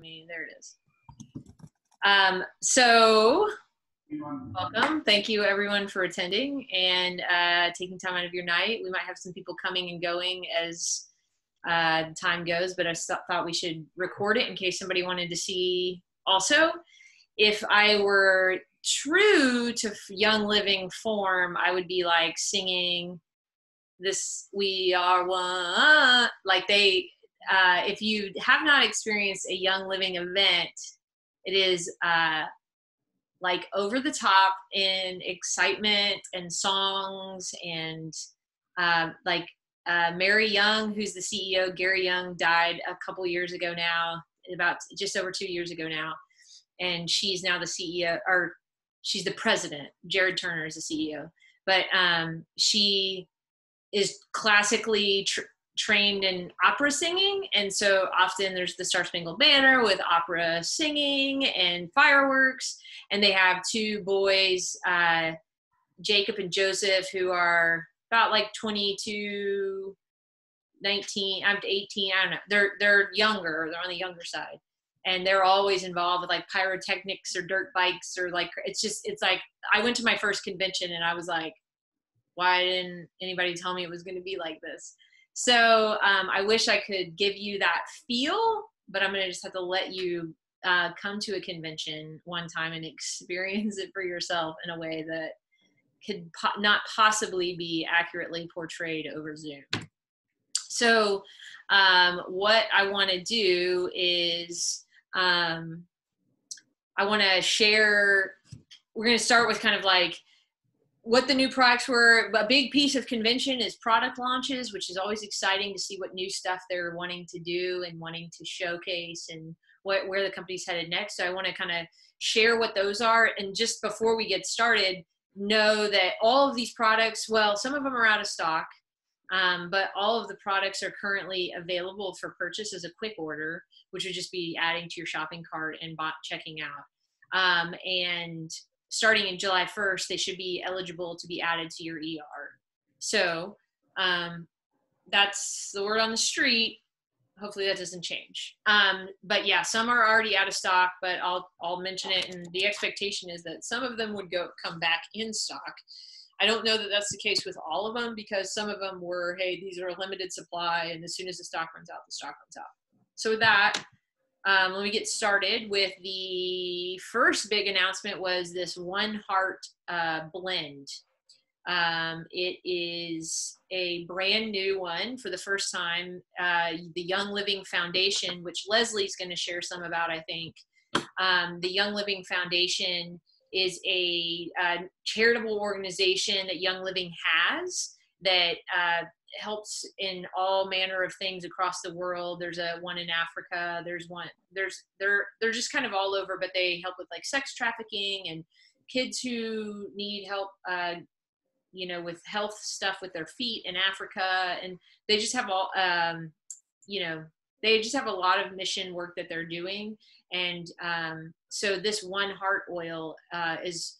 There it is. So welcome. Thank you everyone for attending and taking time out of your night. We might have some people coming and going as time goes, but I thought we should record it in case somebody wanted to see also. If I were true to Young Living form, I would be like singing this, "We Are One," like they, if you have not experienced a Young Living event, it is like over the top in excitement and songs and Mary Young, who's the CEO. Gary Young died a couple years ago now, about just over 2 years ago now. And she's now the CEO, or she's the president. Jared Turner is the CEO. But she is classically trained in opera singing. And so often there's the Star Spangled Banner with opera singing and fireworks. And they have two boys, Jacob and Joseph, who are about like 22, 19, I'm 18, I don't know. They're younger, they're on the younger side. And they're always involved with like pyrotechnics or dirt bikes or like, it's like, I went to my first convention and I was like, why didn't anybody tell me it was going to be like this? So I wish I could give you that feel, but I'm going to just have to let you come to a convention one time and experience it for yourself in a way that could not possibly be accurately portrayed over Zoom. So what I want to do is I want to share, we're going to start with kind of like what the new products were. A big piece of convention is product launches, which is always exciting to see what new stuff they're wanting to do and wanting to showcase and where the company's headed next. So I want to kind of share what those are. And just before we get started, know that all of these products, well, some of them are out of stock, but all of the products are currently available for purchase as a quick order, which would just be adding to your shopping cart and checking out. And starting in July 1st, they should be eligible to be added to your ER. So that's the word on the street. Hopefully that doesn't change. But yeah, some are already out of stock, but I'll mention it. And the expectation is that some of them would come back in stock. I don't know that that's the case with all of them, because some of them were, hey, these are a limited supply, and as soon as the stock runs out, the stock runs out. So with that, let me get started with the first big announcement. Was this One Heart blend. It is a brand new one for the first time. The Young Living Foundation, which Leslie's going to share some about, I think. The Young Living Foundation is a charitable organization that Young Living has that helps in all manner of things across the world. There's one in Africa. They're just kind of all over, but they help with like sex trafficking and kids who need help, with health stuff with their feet in Africa. And they just have all, they just have a lot of mission work that they're doing. And so this One Heart oil is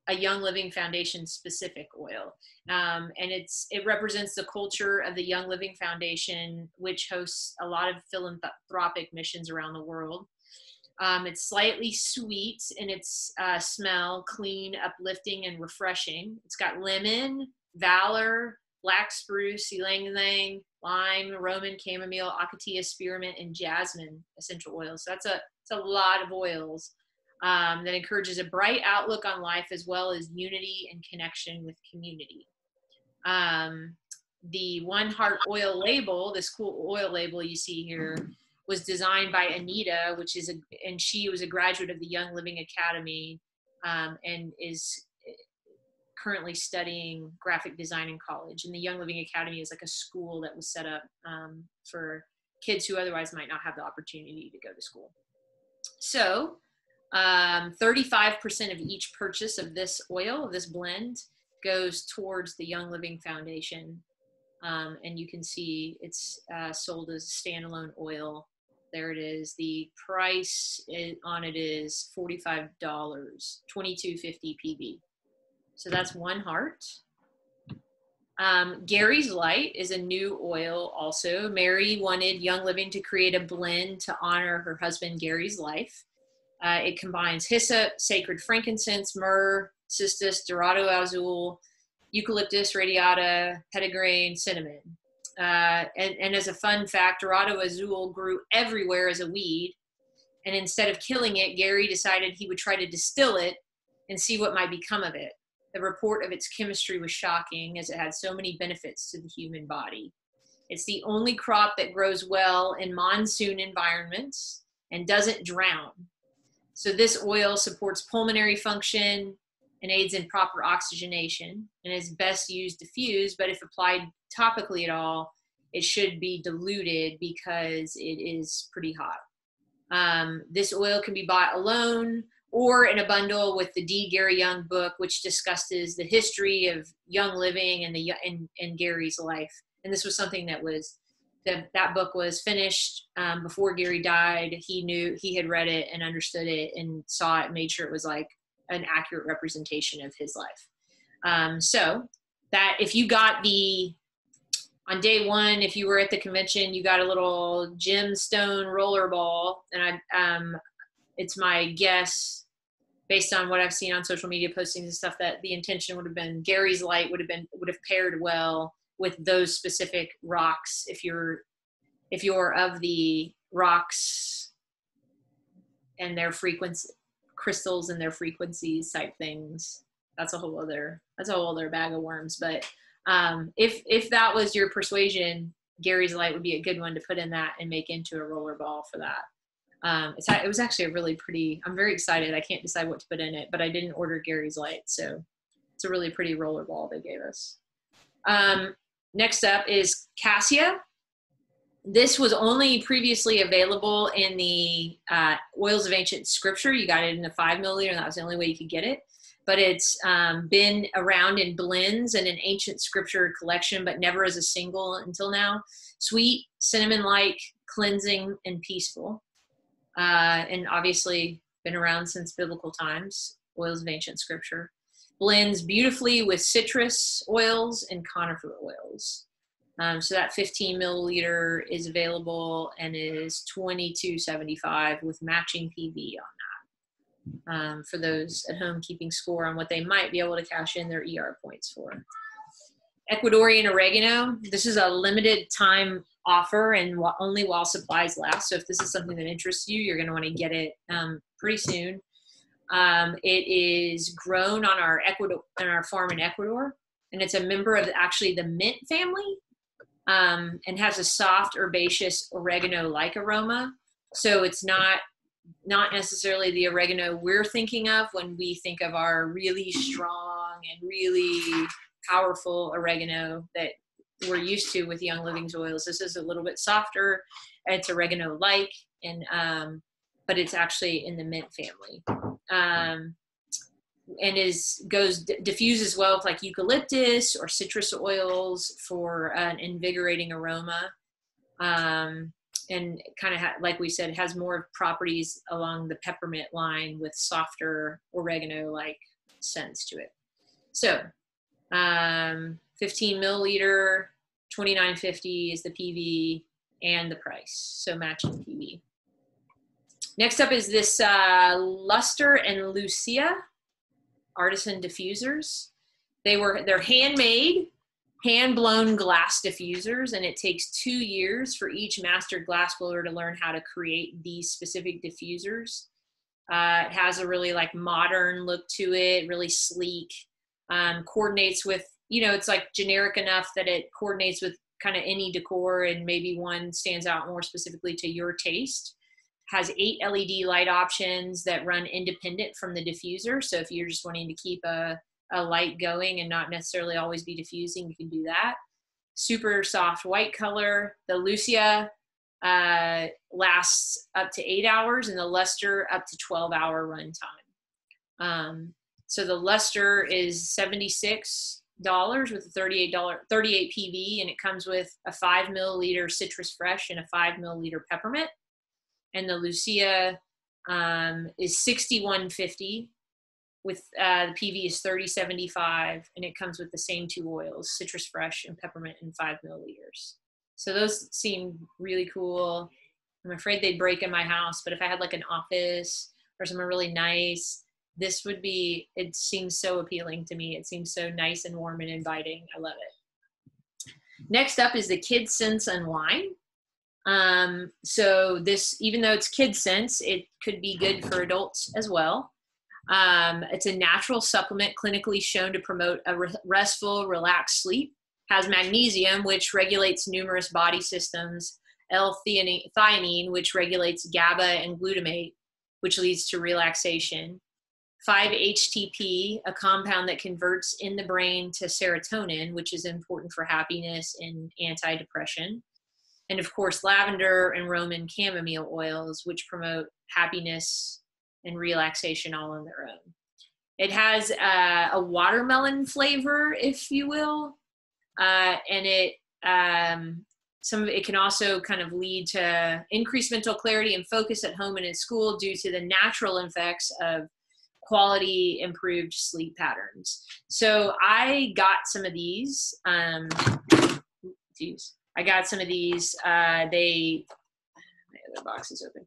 a Young Living Foundation specific oil. And it represents the culture of the Young Living Foundation, which hosts a lot of philanthropic missions around the world. It's slightly sweet in its smell, clean, uplifting, and refreshing. It's got lemon, valor, black spruce, ylang-ylang, lime, Roman chamomile, acacia, spearmint, and jasmine essential oils. So it's a lot of oils that encourages a bright outlook on life, as well as unity and connection with community. The One Heart oil label, this cool oil label you see here, was designed by Anita, and she was a graduate of the Young Living Academy, and is currently studying graphic design in college. And the Young Living Academy is like a school that was set up for kids who otherwise might not have the opportunity to go to school. So 35% of each purchase of this oil, of this blend, goes towards the Young Living Foundation. And you can see it's sold as standalone oil. There it is. The price on it is $45, $22.50 PV. So that's One Heart. Gary's Light is a new oil also. Mary wanted Young Living to create a blend to honor her husband Gary's life. It combines hyssop, sacred frankincense, myrrh, cistus, dorado azul, eucalyptus radiata, petitgrain, cinnamon. And as a fun fact, dorado azul grew everywhere as a weed. And instead of killing it, Gary decided he would try to distill it and see what might become of it. The report of its chemistry was shocking, as it had so many benefits to the human body. It's the only crop that grows well in monsoon environments and doesn't drown. So this oil supports pulmonary function and aids in proper oxygenation, and is best used diffused, but if applied topically at all, it should be diluted because it is pretty hot. This oil can be bought alone or in a bundle with the D. Gary Young book, which discusses the history of Young Living and Gary's life. And this was something that was, that book was finished before Gary died. He knew, he had read it and understood it and saw it, made sure it was like an accurate representation of his life. So that if you got on day one, if you were at the convention, you got a little gemstone roller ball, and it's my guess, based on what I've seen on social media postings and stuff, that the intention would have been Gary's Light would have paired well with those specific rocks. If you're of the rocks and their frequency, crystals and their frequencies type things, that's a whole other bag of worms. But if that was your persuasion, Gary's Light would be a good one to put in that and make into a roller ball for that. It was actually a really pretty, I'm very excited. I can't decide what to put in it, but I didn't order Gary's Light. So it's a really pretty roller ball they gave us. Next up is Cassia. This was only previously available in the Oils of Ancient Scripture. You got it in the 5 milliliter, and that was the only way you could get it. But it's been around in blends and an Ancient Scripture collection, but never as a single until now. Sweet, cinnamon-like, cleansing, and peaceful. And obviously been around since biblical times, Oils of Ancient Scripture. Blends beautifully with citrus oils and conifer oils. So that 15 milliliter is available and is $22.75 with matching PV on that. For those at home keeping score on what they might be able to cash in their ER points for. Ecuadorian oregano. This is a limited time offer and only while supplies last. So if this is something that interests you, you're going to want to get it pretty soon. It is grown on our farm in Ecuador, and it's a member of actually the mint family, and has a soft herbaceous oregano-like aroma. So it's not necessarily the oregano we're thinking of when we think of our really strong and really powerful oregano that we're used to with Young Living's oils. This is a little bit softer. It's oregano-like, and but it's actually in the mint family, and diffuses well with like eucalyptus or citrus oils for an invigorating aroma, and kind of like we said, has more properties along the peppermint line with softer oregano-like scents to it. So 15 milliliter, $29.50 is the PV and the price. So matching PV. Next up is this Luster and Lucia artisan diffusers. They're handmade, hand-blown glass diffusers, and it takes 2 years for each master glassblower to learn how to create these specific diffusers. It has a really like modern look to it, really sleek, coordinates with, it's like generic enough that it coordinates with kind of any decor, and maybe one stands out more specifically to your taste. Has 8 LED light options that run independent from the diffuser. So if you're just wanting to keep a light going and not necessarily always be diffusing, you can do that. Super soft white color. The Lucia lasts up to 8 hours, and the Luster up to 12-hour runtime. So the Luster is $76 with a $38 PV, and it comes with a 5 milliliter citrus fresh and a 5 milliliter peppermint. And the Lucia is $61.50 with the PV is 3075, and it comes with the same 2 oils, Citrus Fresh and Peppermint, in 5 milliliters. So those seem really cool. I'm afraid they'd break in my house, but if I had like an office or somewhere really nice, this would be, it seems so appealing to me. It seems so nice and warm and inviting. I love it. Next up is the Kids Sense Unwind. So this, even though it's Kids Sense, it could be good for adults as well. It's a natural supplement clinically shown to promote a restful, relaxed sleep. Has magnesium, which regulates numerous body systems, L-theanine, which regulates GABA and glutamate, which leads to relaxation. 5-HTP, a compound that converts in the brain to serotonin, which is important for happiness and anti-depression. And of course, lavender and Roman chamomile oils, which promote happiness and relaxation all on their own. It has a watermelon flavor, if you will, and it some of it can also kind of lead to increased mental clarity and focus at home and in school due to the natural effects of quality improved sleep patterns. So I got some of these. I got some of these. The box is open.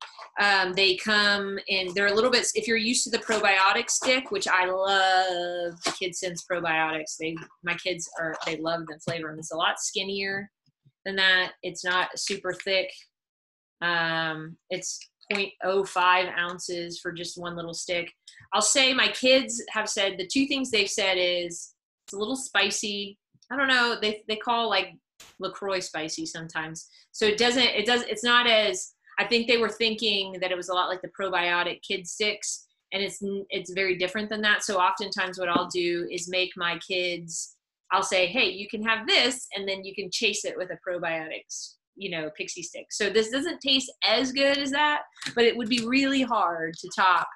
They come in, they're a little bit, if you're used to the probiotic stick, which I love the Kids Sense probiotics. My kids they love the flavor, and it's a lot skinnier than that. It's not super thick. It's 0.05 ounces for just one little stick. I'll say my kids have said, the 2 things they've said is it's a little spicy. I don't know. They call like LaCroix spicy sometimes. So it's not as, I think they were thinking that it was a lot like the probiotic kid sticks, and it's very different than that. So oftentimes what I'll do is make my kids, I'll say, hey, you can have this, and then you can chase it with a probiotics, Pixie stick. So this doesn't taste as good as that, but it would be really hard to top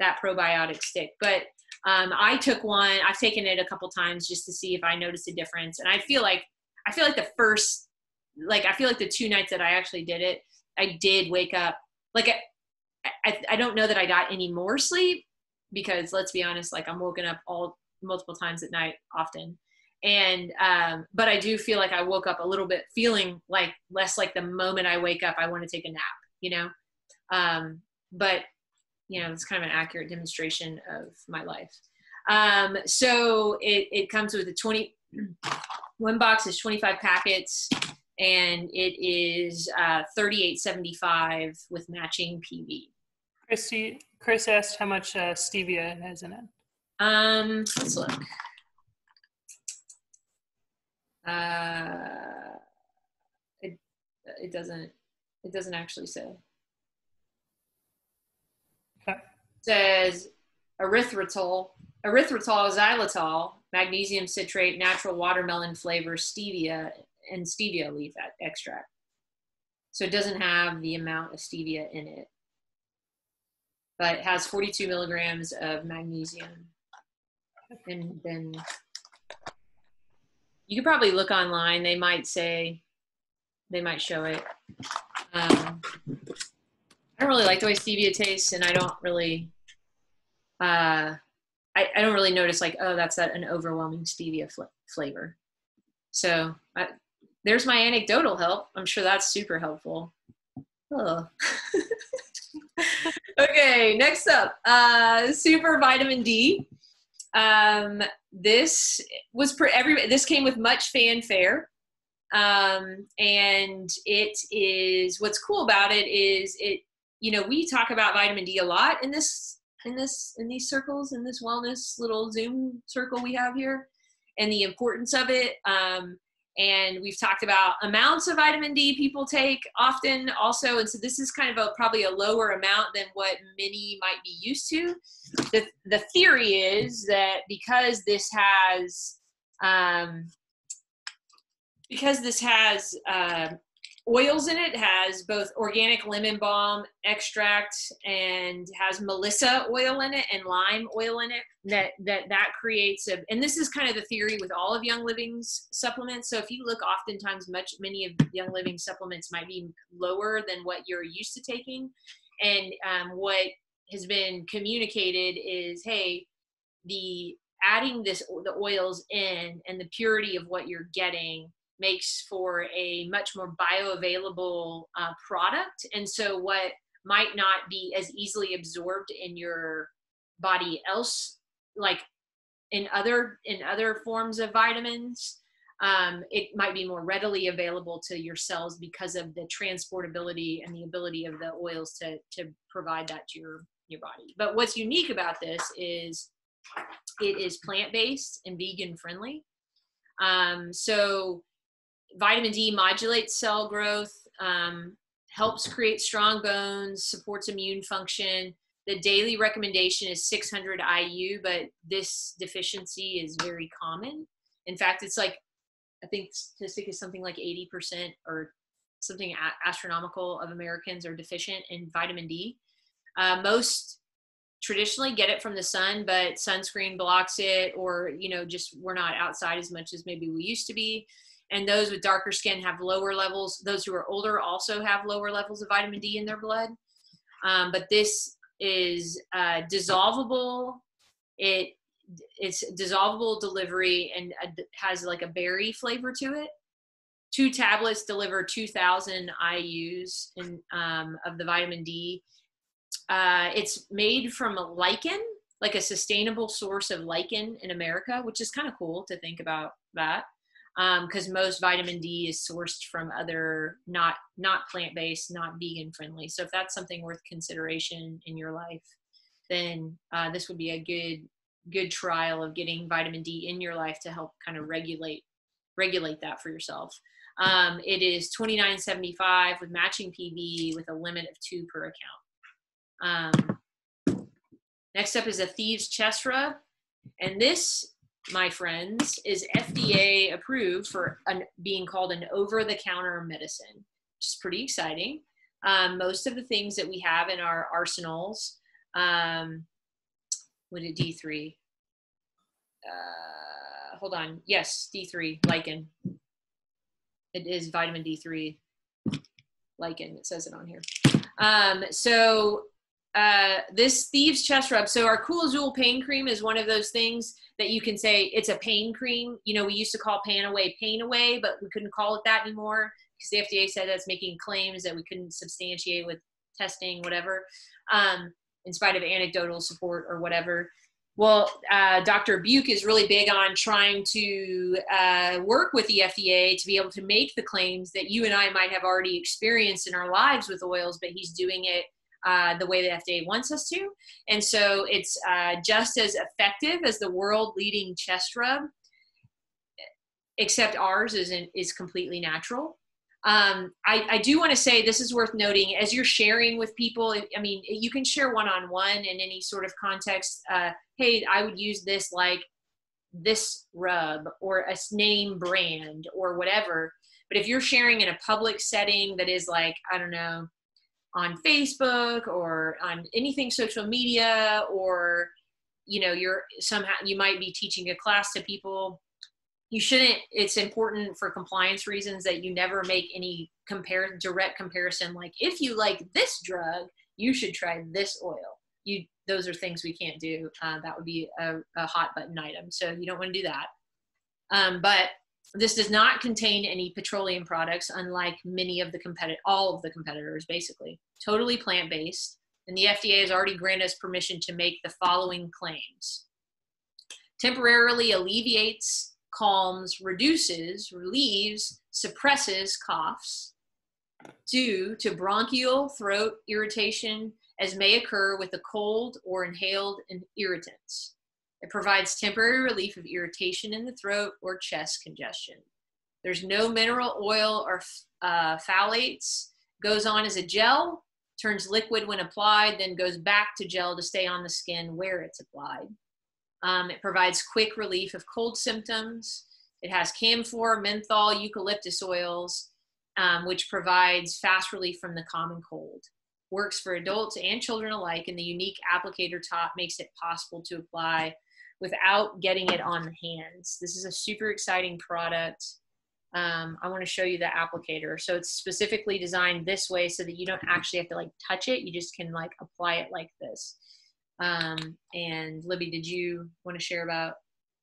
that probiotic stick. But I took one, I've taken it a couple times just to see if I noticed a difference. And I feel like the 2 nights that I actually did it, I did wake up, like, I don't know that I got any more sleep, because let's be honest, like, I'm woken up multiple times at night often. And, but I do feel like I woke up a little bit feeling like less like the moment I wake up, I want to take a nap, but it's kind of an accurate demonstration of my life. So it comes with one box is 25 packets, and it is $38.75 with matching PV. Chris asked how much stevia it has in it. Let's look. It doesn't actually say. Okay. It says erythritol, xylitol, magnesium citrate, natural watermelon flavor, stevia, and stevia leaf extract. So it doesn't have the amount of stevia in it, but it has 42 milligrams of magnesium. And then you could probably look online. They might show it. I don't really like the way stevia tastes, and I don't really, I don't really notice like, oh, that's an overwhelming stevia flavor. So there's my anecdotal help. I'm sure that's super helpful. Oh. Okay, next up, super vitamin D. This was this came with much fanfare. And it is, what's cool about it is we talk about vitamin D a lot in these circles, in this wellness little Zoom circle we have here, and the importance of it. And we've talked about amounts of vitamin D people take often also. And so this is kind of probably a lower amount than what many might be used to. The theory is that because this has oils in it, has both organic lemon balm extract and has melissa oil in it and lime oil in it, that creates and this is kind of the theory with all of Young Living's supplements. So if you look, oftentimes many of Young Living supplements might be lower than what you're used to taking. And what has been communicated is, hey, the adding the oils in and the purity of what you're getting makes for a much more bioavailable product. And so what might not be as easily absorbed in your body else, like in other forms of vitamins, it might be more readily available to your cells because of the transportability and the ability of the oils to provide that to your body. But what's unique about this is it is plant-based and vegan friendly. So vitamin D modulates cell growth, helps create strong bones, supports immune function. The daily recommendation is 600 IU, but this deficiency is very common. In fact, it's like, I think statistic is something like 80% or something astronomical of Americans are deficient in vitamin D. Most traditionally get it from the sun, but sunscreen blocks it, or, just we're not outside as much as maybe we used to be. And those with darker skin have lower levels. Those who are older also have lower levels of vitamin D in their blood. But this is dissolvable. It's dissolvable delivery and has like a berry flavor to it. 2 tablets deliver 2,000 IUs of the vitamin D. It's made from a lichen, like a sustainable source of lichen in America, which is kind of cool to think about that. Because most vitamin D is sourced from other not plant-based, not vegan friendly. So if that's something worth consideration in your life, then this would be a good trial of getting vitamin D in your life to help kind of regulate that for yourself. It is $29.75 with matching PV with a limit of 2 per account. Next up is a Thieves Chest Rub, and this, my friends, is FDA approved for being called an over-the-counter medicine, which is pretty exciting. Most of the things that we have in our arsenals, what did D3? Hold on. Yes, D3, lichen. It is vitamin D3, lichen. It says it on here. This Thieves Chest Rub. So our Cool Azul pain cream is one of those things that you can say it's a pain cream. We used to call pain away, but we couldn't call it that anymore because the FDA said that's making claims that we couldn't substantiate with testing, whatever, in spite of anecdotal support or whatever. Well, Dr. Buke is really big on trying to work with the FDA to be able to make the claims that you and I might have already experienced in our lives with oils, but he's doing it the way the FDA wants us to. And so it's just as effective as the world leading chest rub, except ours is completely natural. I do want to say, this is worth noting, as you're sharing with people, I mean, you can share one-on-one in any sort of context. Hey, I would use this like this rub or a name brand or whatever. But if you're sharing in a public setting that is like, I don't know, on Facebook or on anything social media, or, you might be teaching a class to people, you shouldn't, it's important for compliance reasons that you never make any direct comparison. Like, if you like this drug, you should try this oil. Those are things we can't do. That would be a hot button item. So you don't want to do that. But this does not contain any petroleum products, unlike all of the competitors, basically. Totally plant-based. And the FDA has already granted us permission to make the following claims. Temporarily alleviates, calms, reduces, relieves, suppresses coughs due to bronchial throat irritation as may occur with a cold or inhaled irritants. It provides temporary relief of irritation in the throat or chest congestion. There's no mineral oil or phthalates. Goes on as a gel, turns liquid when applied, then goes back to gel to stay on the skin where it's applied. It provides quick relief of cold symptoms. It has camphor, menthol, eucalyptus oils, which provides fast relief from the common cold. Works for adults and children alike, and the unique applicator top makes it possible to apply without getting it on the hands. This is a super exciting product. I want to show you the applicator. So it's specifically designed this way so that you don't actually have to like touch it. You just can like apply it like this. And Libby, did you want to share about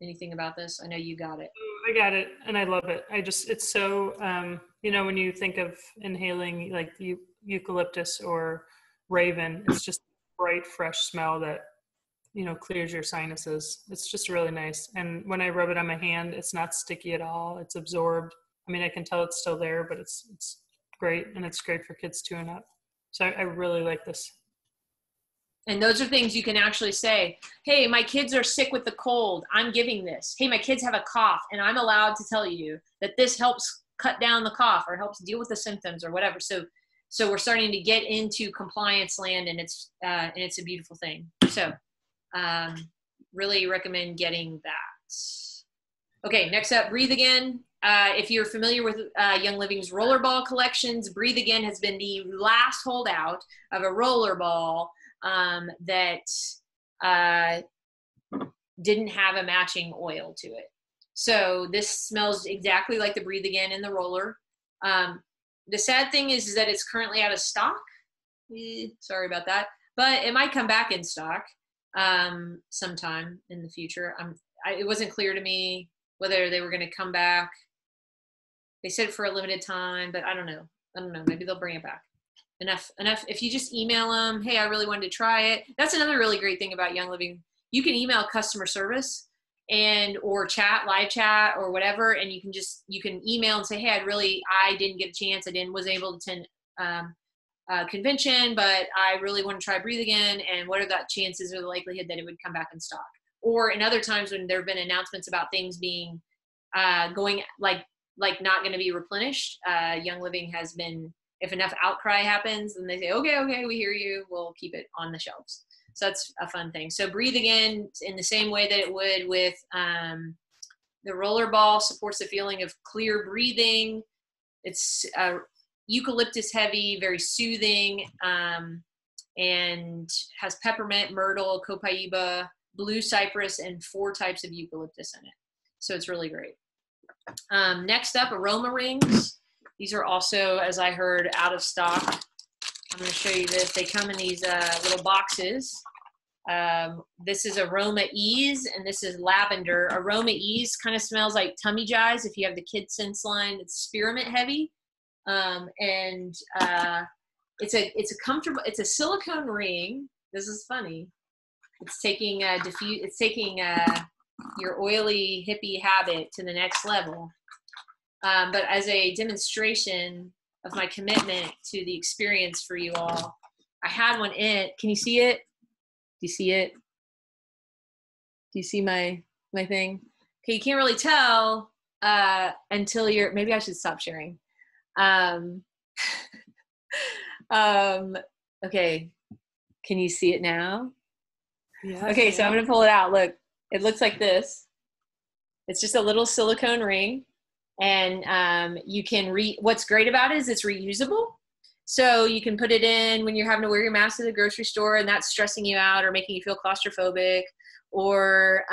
anything about this? I know you got it. I got it, and I love it. It's so, when you think of inhaling like eucalyptus or raven, it's just bright, fresh smell that, clears your sinuses. It's just really nice. And when I rub it on my hand, it's not sticky at all. It's absorbed. I mean, I can tell it's still there, but it's great, and it's great for kids too up. So I really like this. And those are things you can actually say, hey, my kids are sick with the cold. I'm giving this. Hey, my kids have a cough, and I'm allowed to tell you that this helps cut down the cough or helps deal with the symptoms or whatever. So we're starting to get into compliance land, and it's a beautiful thing. So really recommend getting that. Okay, next up, Breathe Again. If you're familiar with Young Living's rollerball collections, Breathe Again has been the last holdout of a rollerball that didn't have a matching oil to it. So this smells exactly like the Breathe Again in the roller. The sad thing is that it's currently out of stock. Sorry about that, but it might come back in stock sometime in the future. It wasn't clear to me whether they were going to come back. They said for a limited time, but I don't know. Maybe they'll bring it back. Enough. If you just email them, hey, I really wanted to try it. That's another really great thing about Young Living. You can email customer service or live chat or whatever, and you can email and say, hey, I didn't get a chance. Was able to attend convention, but I really want to try Breathe Again. And what are the chances or the likelihood that it would come back in stock? Or in other times when there have been announcements about things being going like not going to be replenished, Young Living has been, if enough outcry happens, then they say, okay, we hear you. We'll keep it on the shelves. So that's a fun thing. So Breathe Again, in the same way that it would with the rollerball, supports the feeling of clear breathing. It's eucalyptus heavy, very soothing, and has peppermint, myrtle, copaiba, blue cypress, and 4 types of eucalyptus in it. So it's really great. Next up, aroma rings. These are also, as I heard, out of stock. I'm going to show you this. They come in these little boxes. This is Aroma Ease, and this is lavender. Aroma Ease kind of smells like Tummy Jies if you have the Kid Sense line. It's spearmint heavy, and it's a comfortable. It's a silicone ring. This is funny. It's taking your oily hippie habit to the next level. But as a demonstration of my commitment to the experience for you all, I had one in. Can you see it? Do you see it? Do you see my thing? Okay, you can't really tell until maybe I should stop sharing. Okay, can you see it now? Yeah. Okay, so I'm going to pull it out. Look, it looks like this. It's just a little silicone ring. And you can what's great about it is it's reusable. So you can put it in when you're having to wear your mask at the grocery store and that's stressing you out or making you feel claustrophobic, or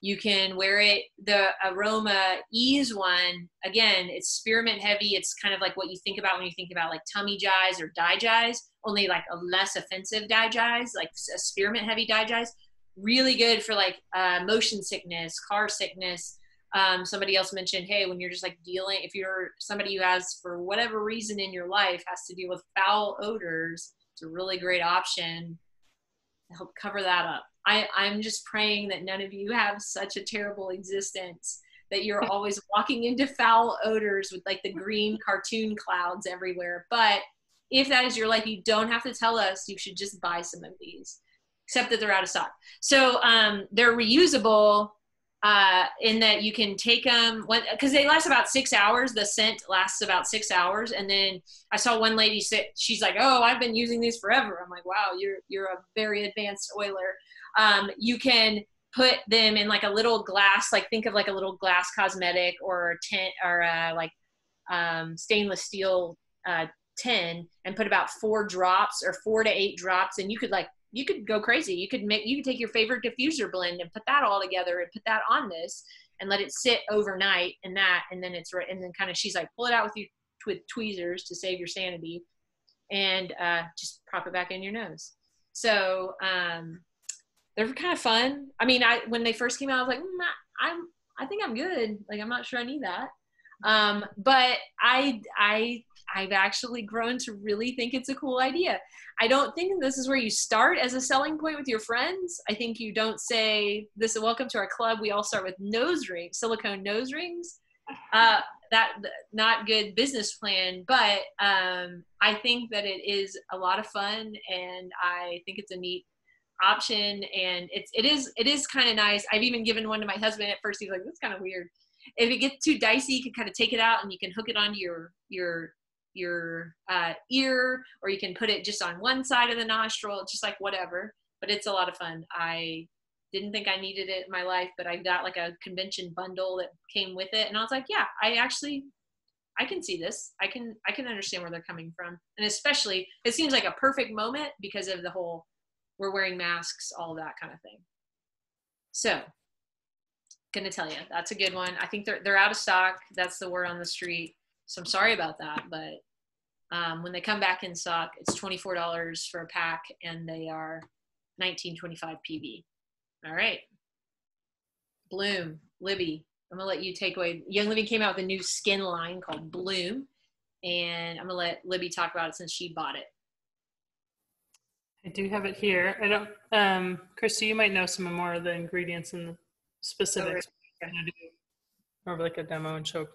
you can wear it. The Aroma Ease one, again, it's spearmint heavy. It's kind of like what you think about when you think about like tummy jies or DiGies, only like a less offensive DiGies, like a spearmint heavy DiGies. Really good for like motion sickness, car sickness. Somebody else mentioned, hey, when you're just like if you're somebody who has, for whatever reason in your life, has to deal with foul odors, it's a really great option to help cover that up. I'm just praying that none of you have such a terrible existence that you're always walking into foul odors with like the green cartoon clouds everywhere. But if that is your life, you don't have to tell us. You should just buy some of these, except that they're out of stock. So they're reusable. In that you can take them because they last about 6 hours. The scent lasts about 6 hours. And then I saw one lady say, she's like, oh, I've been using these forever. I'm like, wow, you're a very advanced oiler. You can put them in like a little glass, like think of like a little glass cosmetic or a tin or stainless steel tin, and put about 4 drops or 4 to 8 drops. And you could go crazy. You could take your favorite diffuser blend and put that all together and put that on this and let it sit overnight and then it's right. And then kind of, she's like, pull it out with tweezers to save your sanity and just pop it back in your nose. So they're kind of fun. I mean, when they first came out, I was like, I think I'm good. Like, I'm not sure I need that. But I've actually grown to really think it's a cool idea. I don't think this is where you start as a selling point with your friends. I think you don't say this, welcome to our club. We all start with nose rings, silicone nose rings. That not good business plan, but I think that it is a lot of fun, and I think it's a neat option, and it is kind of nice. I've even given one to my husband. At first he was like, that's kind of weird. If it gets too dicey, you can kind of take it out and you can hook it onto your ear, or you can put it just on one side of the nostril, just like whatever. But it's a lot of fun. I didn't think I needed it in my life, but I got like a convention bundle that came with it, and I was like, yeah, I can see this. I can understand where they're coming from, and especially it seems like a perfect moment because of the whole we're wearing masks, all that kind of thing. So, gonna tell you, that's a good one. I think they're out of stock. That's the word on the street. So I'm sorry about that, but when they come back in stock, it's $24 for a pack, and they are $19.25 PV. All right, Bloom, Libby, I'm gonna let you take away. Young Living came out with a new skin line called Bloom, and I'm gonna let Libby talk about it since she bought it. I do have it here. I don't, Christy, you might know some more of the ingredients and the specifics. I'm gonna do more of like a demo and show.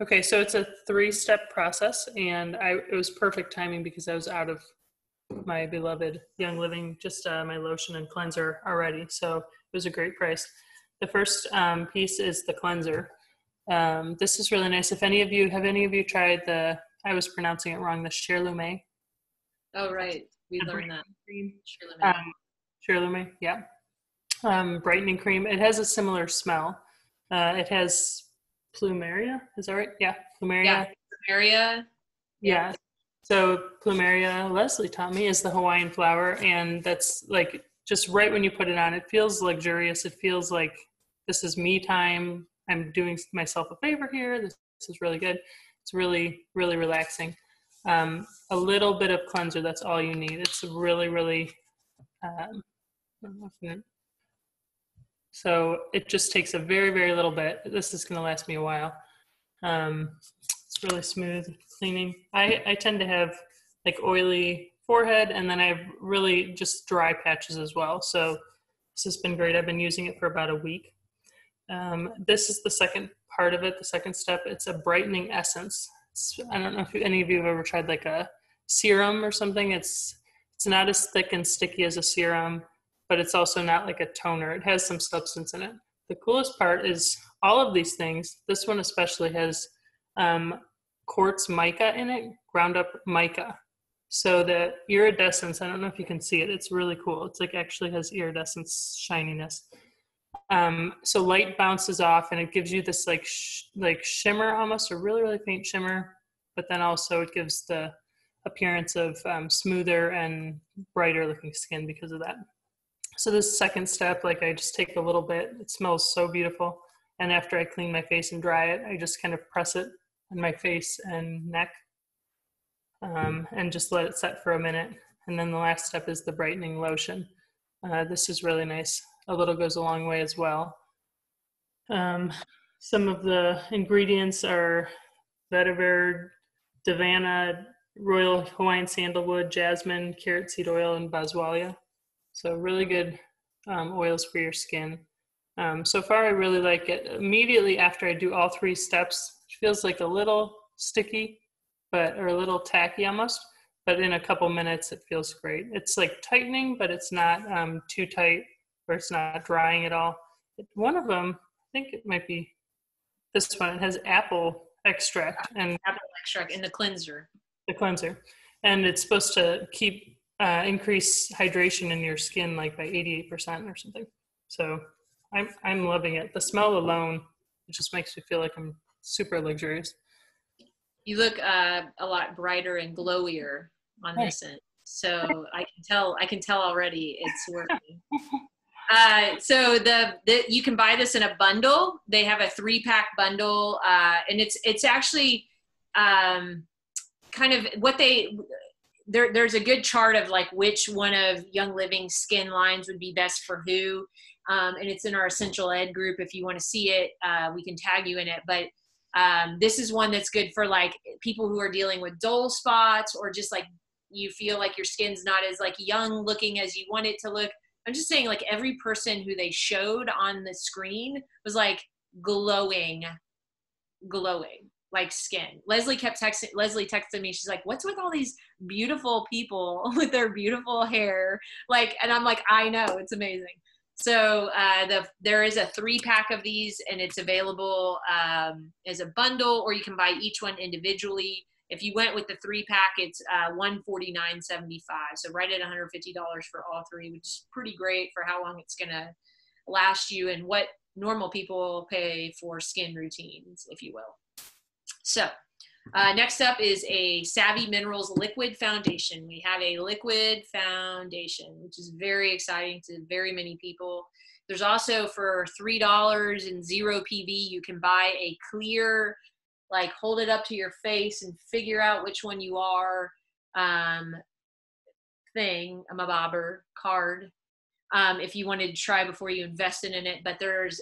Okay, so it's a 3-step process, and it was perfect timing because I was out of my beloved Young Living, just my lotion and cleanser already. So it was a great price. The first piece is the cleanser. This is really nice. Have any of you tried I was pronouncing it wrong, the Cherlume? Oh, right. We learned that. Cherlume, yeah. Brightening cream. It has a similar smell. It has plumeria. Is that right? Yeah, plumeria. Yeah, plumeria. Yeah. So plumeria, Leslie taught me, is the Hawaiian flower, and that's like just right when you put it on, it feels luxurious. It feels like this is me time. I'm doing myself a favor here. This is really good. It's really, really relaxing. A little bit of cleanser, that's all you need. It's really, really, so it just takes a very, very little bit. This is going to last me a while. It's really smooth, cleaning. I tend to have like oily forehead, and then I have really just dry patches as well. So this has been great. I've been using it for about a week. This is the second part of it, the second step. It's a brightening essence. I don't know if any of you have ever tried like a serum or something. It's not as thick and sticky as a serum, but it's also not like a toner. It has some substance in it. The coolest part is all of these things, this one especially has quartz mica in it, ground up mica. So the iridescence, I don't know if you can see it, it's really cool. It's like actually has iridescence shininess. So light bounces off and it gives you this like shimmer, almost a really, really faint shimmer, but then also it gives the appearance of smoother and brighter looking skin because of that. So this second step, like I just take a little bit, it smells so beautiful. And after I clean my face and dry it, I just kind of press it on my face and neck and just let it set for a minute. And then the last step is the brightening lotion. This is really nice. A little goes a long way as well. Some of the ingredients are vetiver, davana, royal Hawaiian sandalwood, jasmine, carrot seed oil, and boswellia. So really good oils for your skin. So far, I really like it. Immediately after I do all 3 steps, it feels like a little sticky, or a little tacky almost. But in a couple minutes, it feels great. It's like tightening, but it's not too tight, or it's not drying at all. One of them, I think it might be this one. It has apple extract and apple extract in the cleanser. The cleanser, and it's supposed to keep increase hydration in your skin like by 88% or something. So I'm loving it. The smell alone, it just makes me feel like I'm super luxurious. You look a lot brighter and glowier on this end. So I can tell already it's working. So you can buy this in a bundle. They have a 3-pack bundle, and it's actually kind of there's a good chart of like which one of Young Living skin lines would be best for who. And it's in our Essential Ed group. If you want to see it, we can tag you in it. But this is one that's good for like people who are dealing with dull spots, or just like you feel like your skin's not as like young looking as you want it to look. I'm just saying, like, every person who they showed on the screen was like glowing like skin. Leslie texted me. She's like, what's with all these beautiful people with their beautiful hair? Like, and I'm like, I know, it's amazing. So there is a 3-pack of these, and it's available as a bundle, or you can buy each one individually. If you went with the 3-pack, it's $149.75. So right at $150 for all 3, which is pretty great for how long it's gonna last you and what normal people pay for skin routines, if you will. So next up is a Savvy Minerals liquid foundation. We have a liquid foundation, which is very exciting to very many people. There's also, for $3 and 0 PV, you can buy a clear, like, hold it up to your face and figure out which one you are thing, a bobber card. If you wanted to try before you invested in it. But there's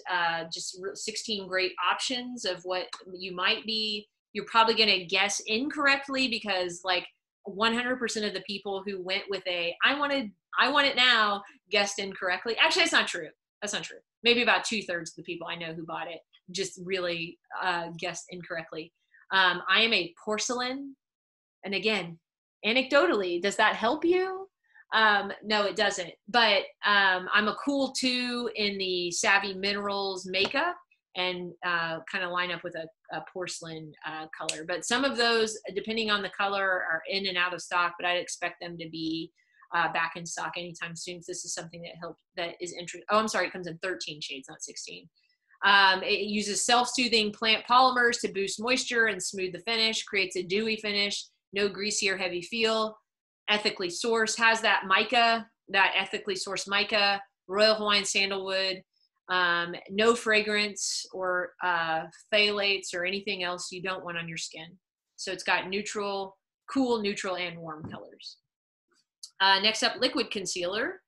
just 16 great options of what you might be. You're probably going to guess incorrectly, because like 100% of the people who went with I want it now, guessed incorrectly. Actually, that's not true. Maybe about 2/3 of the people I know who bought it just really guessed incorrectly. I am a porcelain. And again, anecdotally, does that help you? No, it doesn't. But I'm a cool 2 in the Savvy Minerals makeup, and kind of line up with a porcelain color. But some of those, depending on the color, are in and out of stock, but I'd expect them to be back in stock anytime soon. So this is something that is interesting. Oh, I'm sorry, it comes in 13 shades, not 16. It uses self-soothing plant polymers to boost moisture and smooth the finish, creates a dewy finish, no greasy or heavy feel, ethically sourced, has that mica, that ethically sourced mica, Royal Hawaiian sandalwood, no fragrance or phthalates or anything else you don't want on your skin. So it's got cool, neutral, and warm colors. Next up, liquid concealer.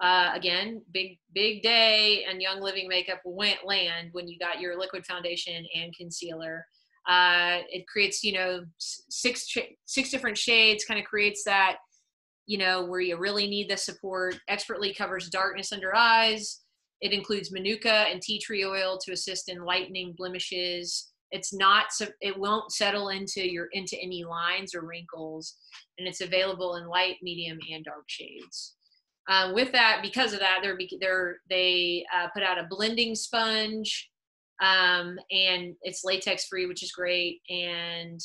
Again, big day and Young Living makeup land when you got your liquid foundation and concealer. It creates, 6 different shades, kind of creates that, where you really need the support, expertly covers darkness under eyes. It includes manuka and tea tree oil to assist in lightening blemishes. It won't settle into any lines or wrinkles, and it's available in light, medium, and dark shades. Because of that, they put out a blending sponge, and it's latex free, which is great. And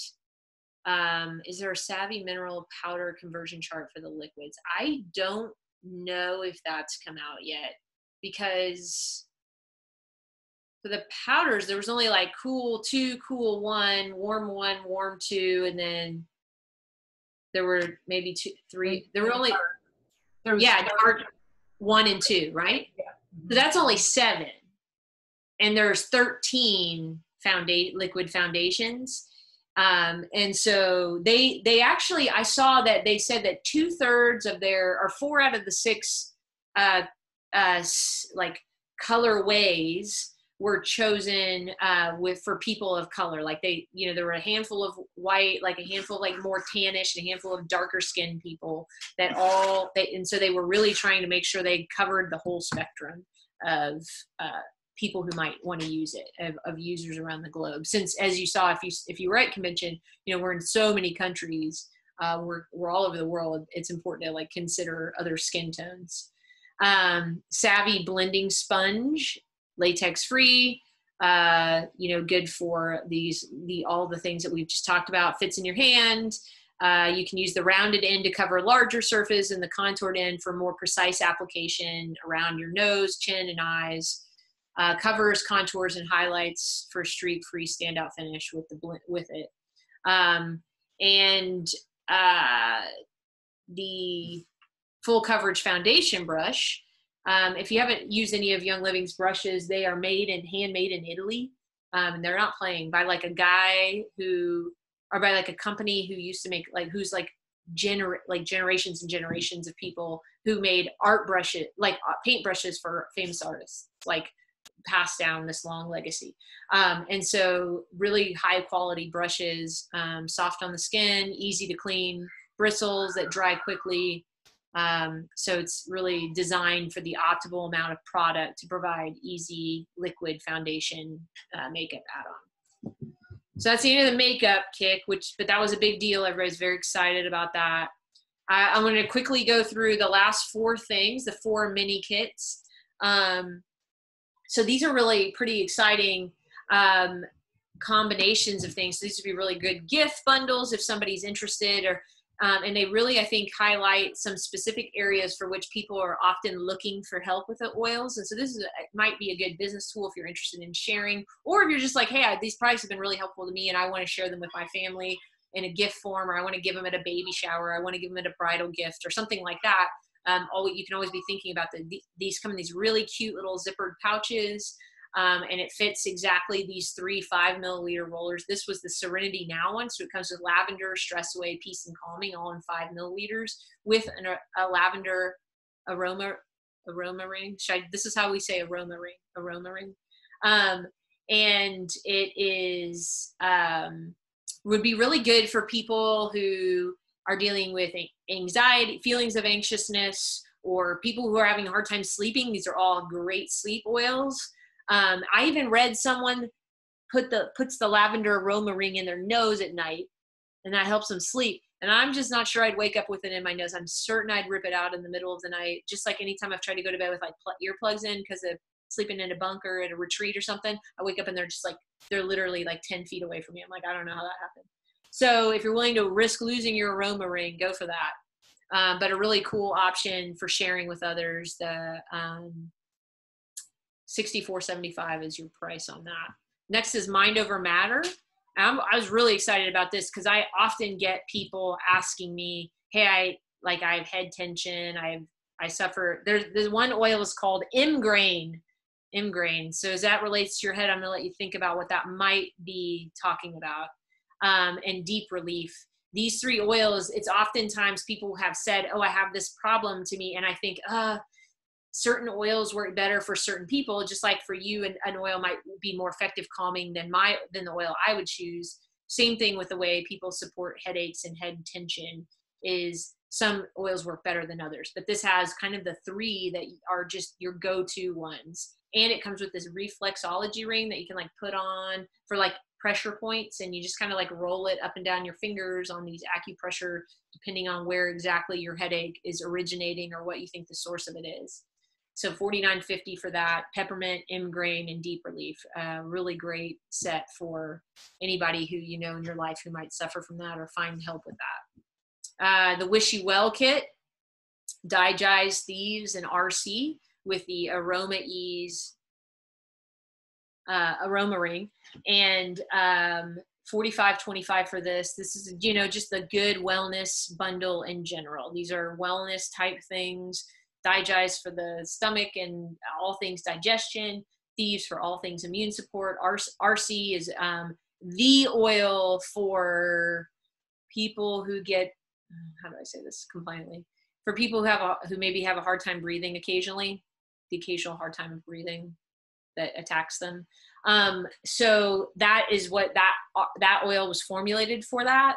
is there a Savvy Mineral powder conversion chart for the liquids? I don't know if that's come out yet, because for the powders, there was only like cool 2, cool 1, warm 2, and then there were maybe 2, 3. There were only dark 1 and 2, right? Yeah. So that's only 7, and there's 13 liquid foundations. And so they actually, I saw that they said that 2/3 of or 4 out of the 6 like colorways were chosen for people of color. Like there were a handful of white, like a handful of like more tannish, and a handful of darker skinned people and so they were really trying to make sure they covered the whole spectrum of people who might want to use it, of users around the globe. Since, as you saw, if you were at convention, we're in so many countries, we're all over the world. It's important to like consider other skin tones. Savvy blending sponge, latex free, good for all the things that we've just talked about. Fits in your hand. You can use the rounded end to cover larger surface, and the contoured end for more precise application around your nose, chin, and eyes. Covers, contours, and highlights for streak-free standout finish with it. And the full coverage foundation brush. If you haven't used any of Young Living's brushes, they are handmade in Italy. And they're not playing, by like a guy by like a company who used to make, like, who's like generations and generations of people who made art brushes, like paint brushes for famous artists, like passed down this long legacy. And so really high quality brushes, soft on the skin, easy to clean, bristles that dry quickly. So it's really designed for the optimal amount of product to provide easy liquid foundation makeup add-on. So that's the end of the makeup kick, but that was a big deal. Everybody's very excited about that. I'm going to quickly go through the last 4 things, the 4 mini kits. So these are really pretty exciting combinations of things. So these would be really good gift bundles if somebody's interested, or and they really, I think, highlight some specific areas for which people are often looking for help with the oils. And so this might be a good business tool if you're interested in sharing, or if you're just like, hey, these products have been really helpful to me and I want to share them with my family in a gift form, or I want to give them at a baby shower, I want to give them at a bridal gift or something like that. You can always be thinking about these come in these really cute little zippered pouches. And it fits exactly these 3 5-milliliter rollers. This was the Serenity Now one. So it comes with lavender, stress away, peace and calming, all in 5 milliliters with a lavender aroma ring. This is how we say aroma ring. And it is, would be really good for people who are dealing with anxiety, feelings of anxiousness, or people who are having a hard time sleeping. These are all great sleep oils. I even read someone puts the lavender aroma ring in their nose at night, and that helps them sleep. And I'm just not sure I'd wake up with it in my nose. I'm certain I'd rip it out in the middle of the night. Just like anytime I've tried to go to bed with like earplugs in because of sleeping in a bunker at a retreat or something, I wake up and they're literally like 10 feet away from me. I'm like, I don't know how that happened. So if you're willing to risk losing your aroma ring, go for that. But a really cool option for sharing with others. The $64.75 is your price on that. Next is Mind Over Matter. I was really excited about this because I often get people asking me, hey, I have head tension. I suffer. There's one oil is called Imgrain. So as that relates to your head, I'm going to let you think about what that might be talking about. And Deep Relief. These 3 oils, it's oftentimes people have said, oh, I have this problem to me. And I think, certain oils work better for certain people, just like for you, an oil might be more effective calming than the oil I would choose. Same thing with the way people support headaches and head tension, is some oils work better than others. But this has kind of the 3 that are just your go-to ones. And it comes with this reflexology ring that you can put on for pressure points, and you just kind of roll it up and down your fingers on these acupressure, depending on where exactly your headache is originating or what you think the source of it is. So $49.50 for that. Peppermint, Imgrain, and Deep Relief. Really great set for anybody who you know in your life who might suffer from that or find help with that. The Wish You Well kit, Digize, Thieves, and RC with the Aroma Ease aroma ring, and $45.25 for this. This is, just the good wellness bundle in general. These are wellness type things. Digize for the stomach and all things digestion. Thieves for all things immune support. RC is the oil for people who get, how do I say this compliantly? For people who maybe have a hard time breathing occasionally, the occasional hard time of breathing that attacks them. So that is what that oil was formulated for that.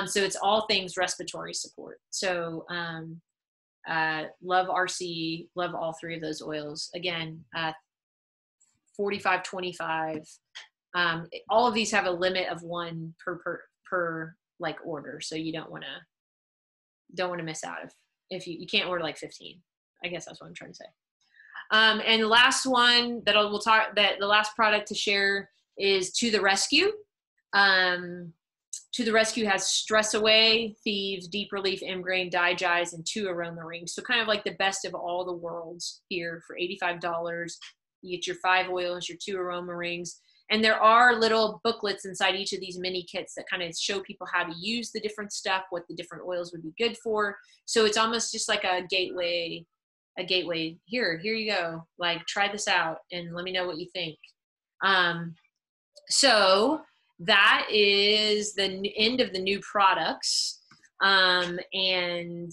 So it's all things respiratory support. So love RC, love all 3 of those oils. Again, $45.25. All of these have a limit of 1 per order. So you don't want to miss out if you can't order 15. I guess that's what I'm trying to say. And the last one that the last product to share is To the Rescue. To the Rescue has Stress Away, Thieves, Deep Relief, Imgrain, Digize, and 2 aroma rings. So kind of the best of all the worlds here for $85. You get your 5 oils, your 2 aroma rings. And there are little booklets inside each of these mini kits that kind of show people how to use the different stuff, what the different oils would be good for. So it's almost just like a gateway. Here you go. Try this out and let me know what you think. So that is the end of the new products. And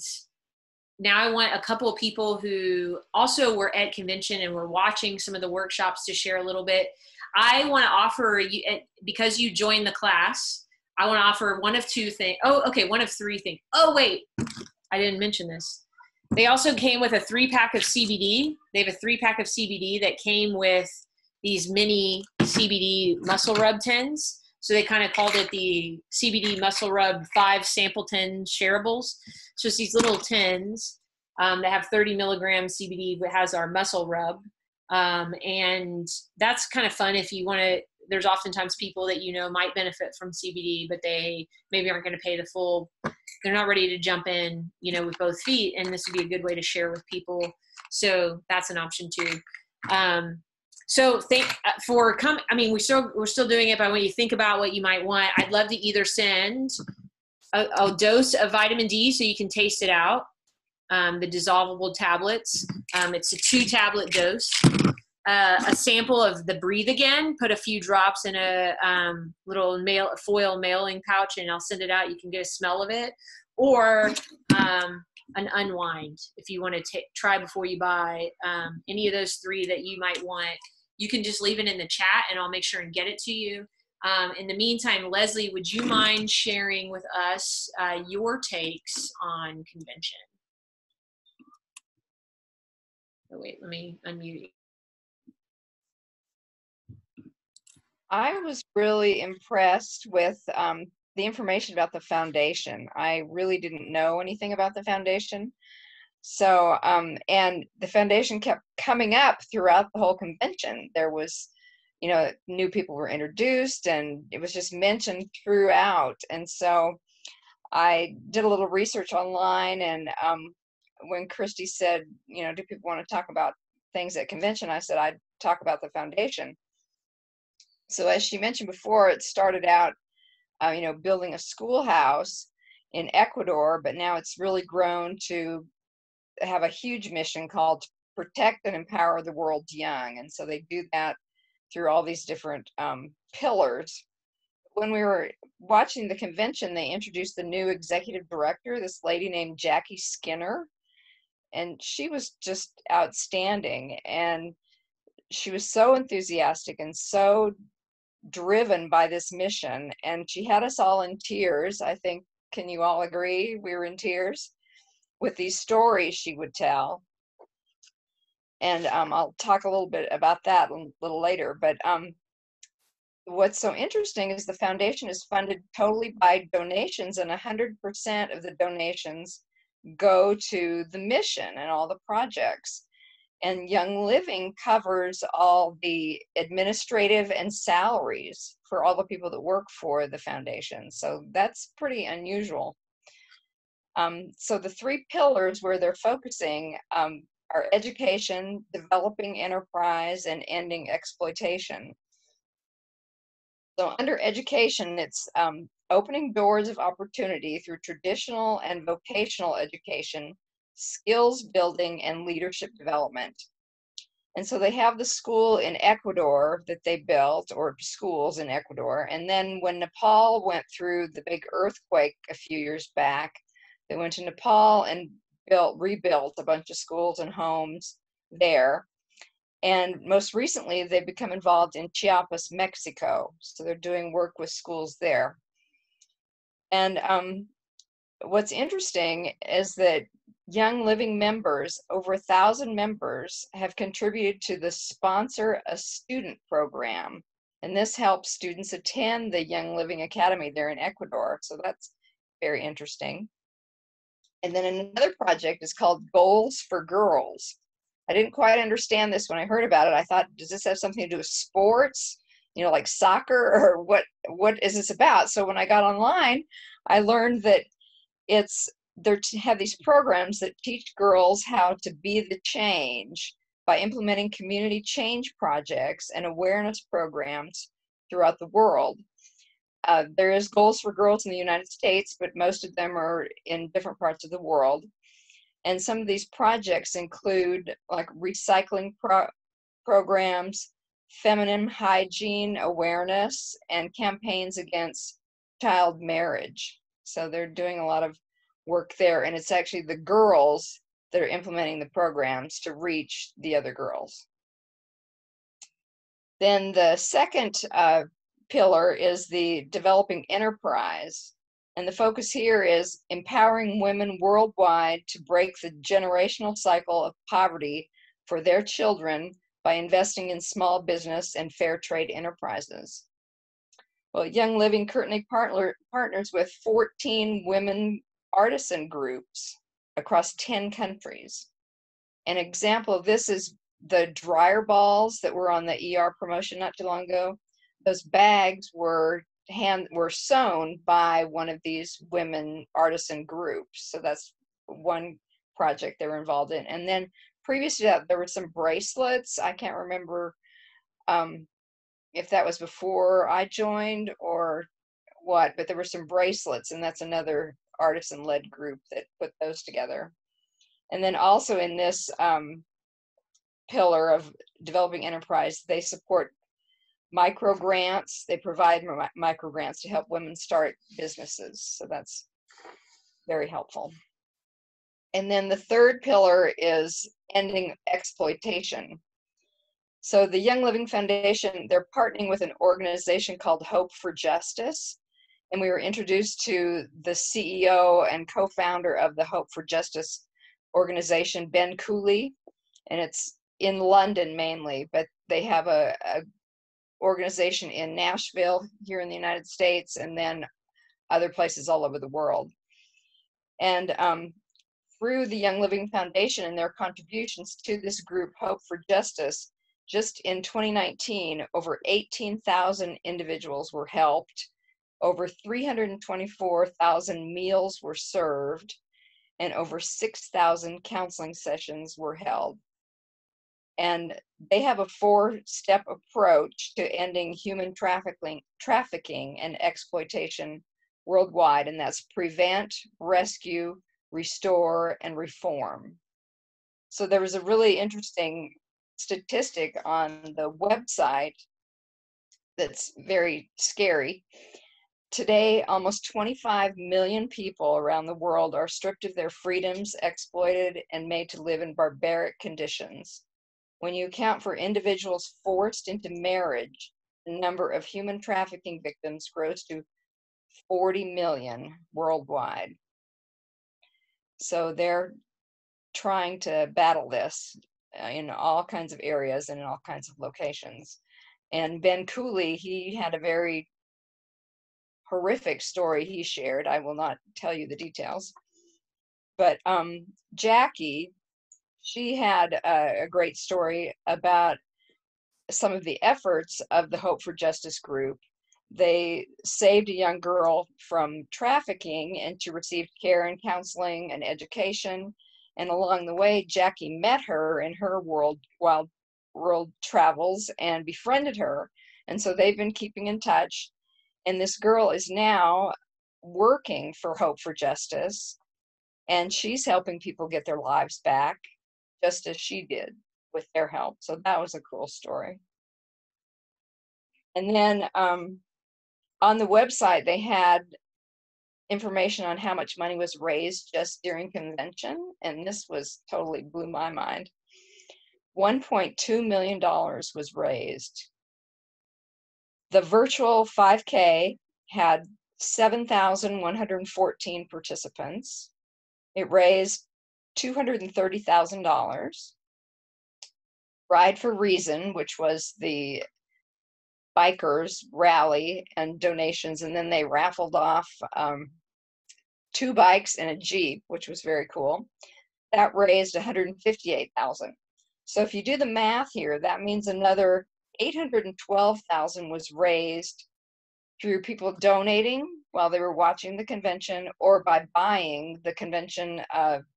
now I want a couple of people who also were at convention and were watching some of the workshops to share a little bit. I want to offer you, because you joined the class, I want to offer one of two things. Oh, okay, one of three things. Oh, wait, I didn't mention this. They also came with a 3-pack of CBD. They have a 3-pack of CBD that came with these mini CBD muscle rub tins. So they kind of called it the CBD Muscle Rub 5 sample tin shareables. So it's these little tins that have 30 milligrams CBD, that has our muscle rub. And that's kind of fun if you want to. There's oftentimes people that might benefit from CBD, but they maybe aren't going to pay the full. They're not ready to jump in, with both feet, and this would be a good way to share with people. So that's an option too. So we're still doing it, but when you think about what you might want, I'd love to either send a dose of vitamin D so you can taste it out, the dissolvable tablets. It's a 2-tablet dose. A sample of the Breathe Again, put a few drops in a little foil mailing pouch, and I'll send it out. You can get a smell of it. Or an Unwind, if you want to try before you buy. Any of those 3 that you might want, you can just leave it in the chat and I'll make sure and get it to you. In the meantime, Leslie, would you mind sharing with us your takes on convention? Oh, wait, let me unmute you. I was really impressed with the information about the foundation. I really didn't know anything about the foundation. So, and the foundation kept coming up throughout the whole convention. There was, new people were introduced, and it was just mentioned throughout. And so I did a little research online, and when Christy said, do people want to talk about things at convention, I said I'd talk about the foundation. So as she mentioned before, it started out, building a schoolhouse in Ecuador, but now it's really grown to have a huge mission called Protect and Empower the World's Young. And so they do that through all these different pillars. When we were watching the convention, they introduced the new executive director, this lady named Jackie Skinner, and she was just outstanding. And she was so enthusiastic and so driven by this mission, and she had us all in tears. I think, can you all agree we were in tears with these stories she would tell? And I'll talk a little bit about that a little later. But what's so interesting is the foundation is funded totally by donations, and 100% of the donations go to the mission and all the projects. And Young Living covers all the administrative and salaries for all the people that work for the foundation. So that's pretty unusual. So the 3 pillars where they're focusing are education, developing enterprise, and ending exploitation. So under education, it's opening doors of opportunity through traditional and vocational education, skills building, and leadership development. And so they have the school in Ecuador that they built, or schools in Ecuador. And then when Nepal went through the big earthquake a few years back, they went to Nepal and rebuilt a bunch of schools and homes there. And most recently, they've become involved in Chiapas, Mexico. So they're doing work with schools there. And what's interesting is that Young Living members, over 1,000 members, have contributed to the Sponsor a Student program. And this helps students attend the Young Living Academy there in Ecuador. So that's very interesting. And then another project is called Goals for Girls. I didn't quite understand this when I heard about it. I thought, does this have something to do with sports? Like soccer, or what is this about? So when I got online, I learned that they have these programs that teach girls how to be the change by implementing community change projects and awareness programs throughout the world. There is Goals for Girls in the United States, but most of them are in different parts of the world. And some of these projects include like recycling programs, feminine hygiene awareness, and campaigns against child marriage. So they're doing a lot of work there, and it's actually the girls that are implementing the programs to reach the other girls. Then the second pillar is the developing enterprise. And the focus here is empowering women worldwide to break the generational cycle of poverty for their children by investing in small business and fair trade enterprises. Well, Young Living currently partners with 14 women artisan groups across 10 countries. An example of this is the dryer balls that were on the ER promotion not too long ago. Those bags were sewn by one of these women artisan groups. So that's one project they were involved in. And then previous to that, there were some bracelets. I can't remember if that was before I joined or what, but there were some bracelets, and that's another artisan-led group that put those together. And then also in this pillar of developing enterprise, they support micro grants. They provide micro grants to help women start businesses. So that's very helpful. And then the third pillar is ending exploitation. So the Young Living Foundation, they're partnering with an organization called Hope for Justice. And we were introduced to the CEO and co-founder of the Hope for Justice organization, Ben Cooley. And it's in London mainly, but they have a organization in Nashville here in the United States, and then other places all over the world. And through the Young Living Foundation and their contributions to this group, Hope for Justice, just in 2019, over 18,000 individuals were helped, over 324,000 meals were served, and over 6,000 counseling sessions were held. And they have a 4-step approach to ending human trafficking and exploitation worldwide, and that's prevent, rescue, restore, and reform. So there was a really interesting statistic on the website that's very scary. Today, almost 25 million people around the world are stripped of their freedoms, exploited, and made to live in barbaric conditions. When you account for individuals forced into marriage, the number of human trafficking victims grows to 40 million worldwide. So they're trying to battle this in all kinds of areas and in all kinds of locations. And Ben Cooley, he had a very horrific story he shared. I will not tell you the details. But Jackie, she had a great story about some of the efforts of the Hope for Justice group. They saved a young girl from trafficking, and she received care and counseling and education. And along the way, Jackie met her in her world travels and befriended her. And so they've been keeping in touch. And this girl is now working for Hope for Justice, and she's helping people get their lives back, just as she did with their help. So that was a cool story. And then on the website, they had information on how much money was raised just during convention, and this was totally blew my mind. $1.2 million was raised. The virtual 5K had 7,114 participants. It raised $230,000. Ride for Reason, which was the bikers rally and donations, and then they raffled off 2 bikes and a Jeep, which was very cool. That raised $158,000. So if you do the math here, that means another $812,000 was raised through people donating while they were watching the convention, or by buying the convention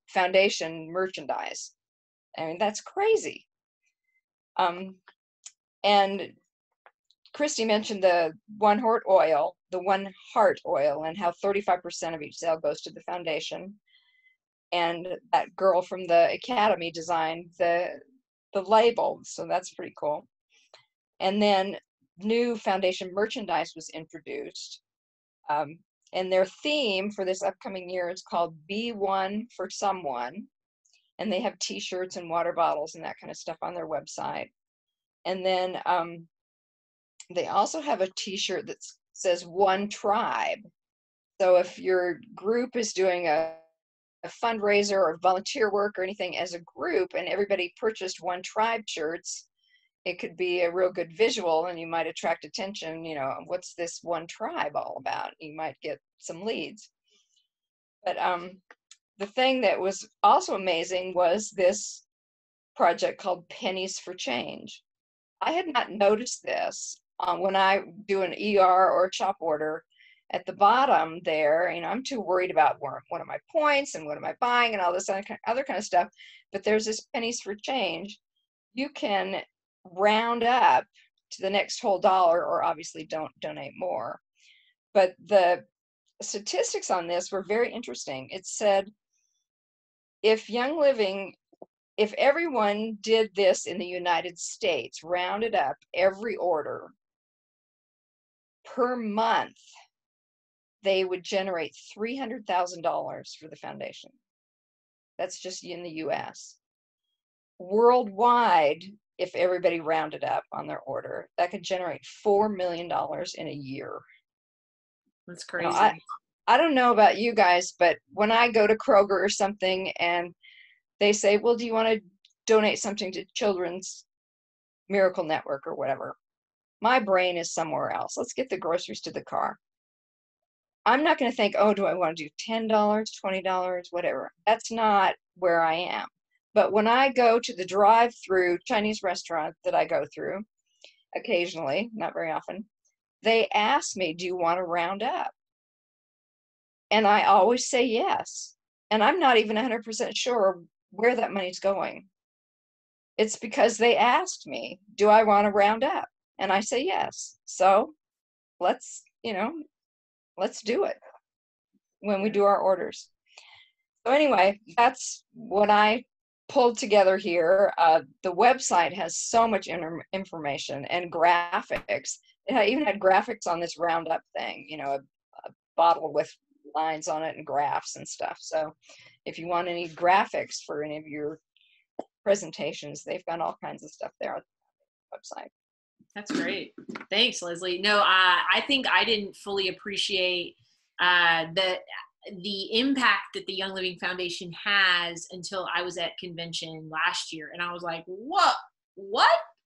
foundation merchandise. I mean, that's crazy. And Christy mentioned the One Heart Oil, and how 35% of each sale goes to the foundation. And that girl from the Academy designed the label, so that's pretty cool. And then new foundation merchandise was introduced. And their theme for this upcoming year is called Be One for Someone. And they have t-shirts and water bottles and that kind of stuff on their website. And then they also have a t-shirt that says One Tribe. So if your group is doing a fundraiser or volunteer work or anything as a group and everybody purchased One Tribe shirts, it could be a real good visual and you might attract attention. You know, what's this One Tribe all about? You might get some leads. But the thing that was also amazing was this project called Pennies for Change. I had not noticed this when I do an ER or a shop order. At the bottom there, you know, I'm too worried about what are my points and what am I buying and all this other kind of stuff. But there's this Pennies for Change. You can round up to the next whole dollar, or obviously don't donate more. But the statistics on this were very interesting. It said if everyone did this in the United States, rounded up every order per month, they would generate $300,000 for the foundation. That's just in the US. Worldwide, if everybody rounded up on their order, that could generate $4 million in a year. That's crazy. You know, I don't know about you guys, but when I go to Kroger or something and they say, well, do you want to donate something to Children's Miracle Network or whatever? My brain is somewhere else. Let's get the groceries to the car. I'm not going to think, oh, do I want to do $10, $20, whatever. That's not where I am. But when I go to the drive-through Chinese restaurant that I go through occasionally, not very often, they ask me, do you want to round up? And I always say yes. And I'm not even 100% sure where that money's going. It's because they asked me, do I want to round up? And I say yes. So let's do it when we do our orders. So anyway, that's what I pulled together here. The website has so much information and graphics. It even had graphics on this roundup thing, you know, a bottle with lines on it and graphs and stuff. So if you want any graphics for any of your presentations, they've got all kinds of stuff there on the website. That's great. Thanks, Leslie. No, I think I didn't fully appreciate the impact that the Young Living Foundation has until I was at convention last year. And I was like, what?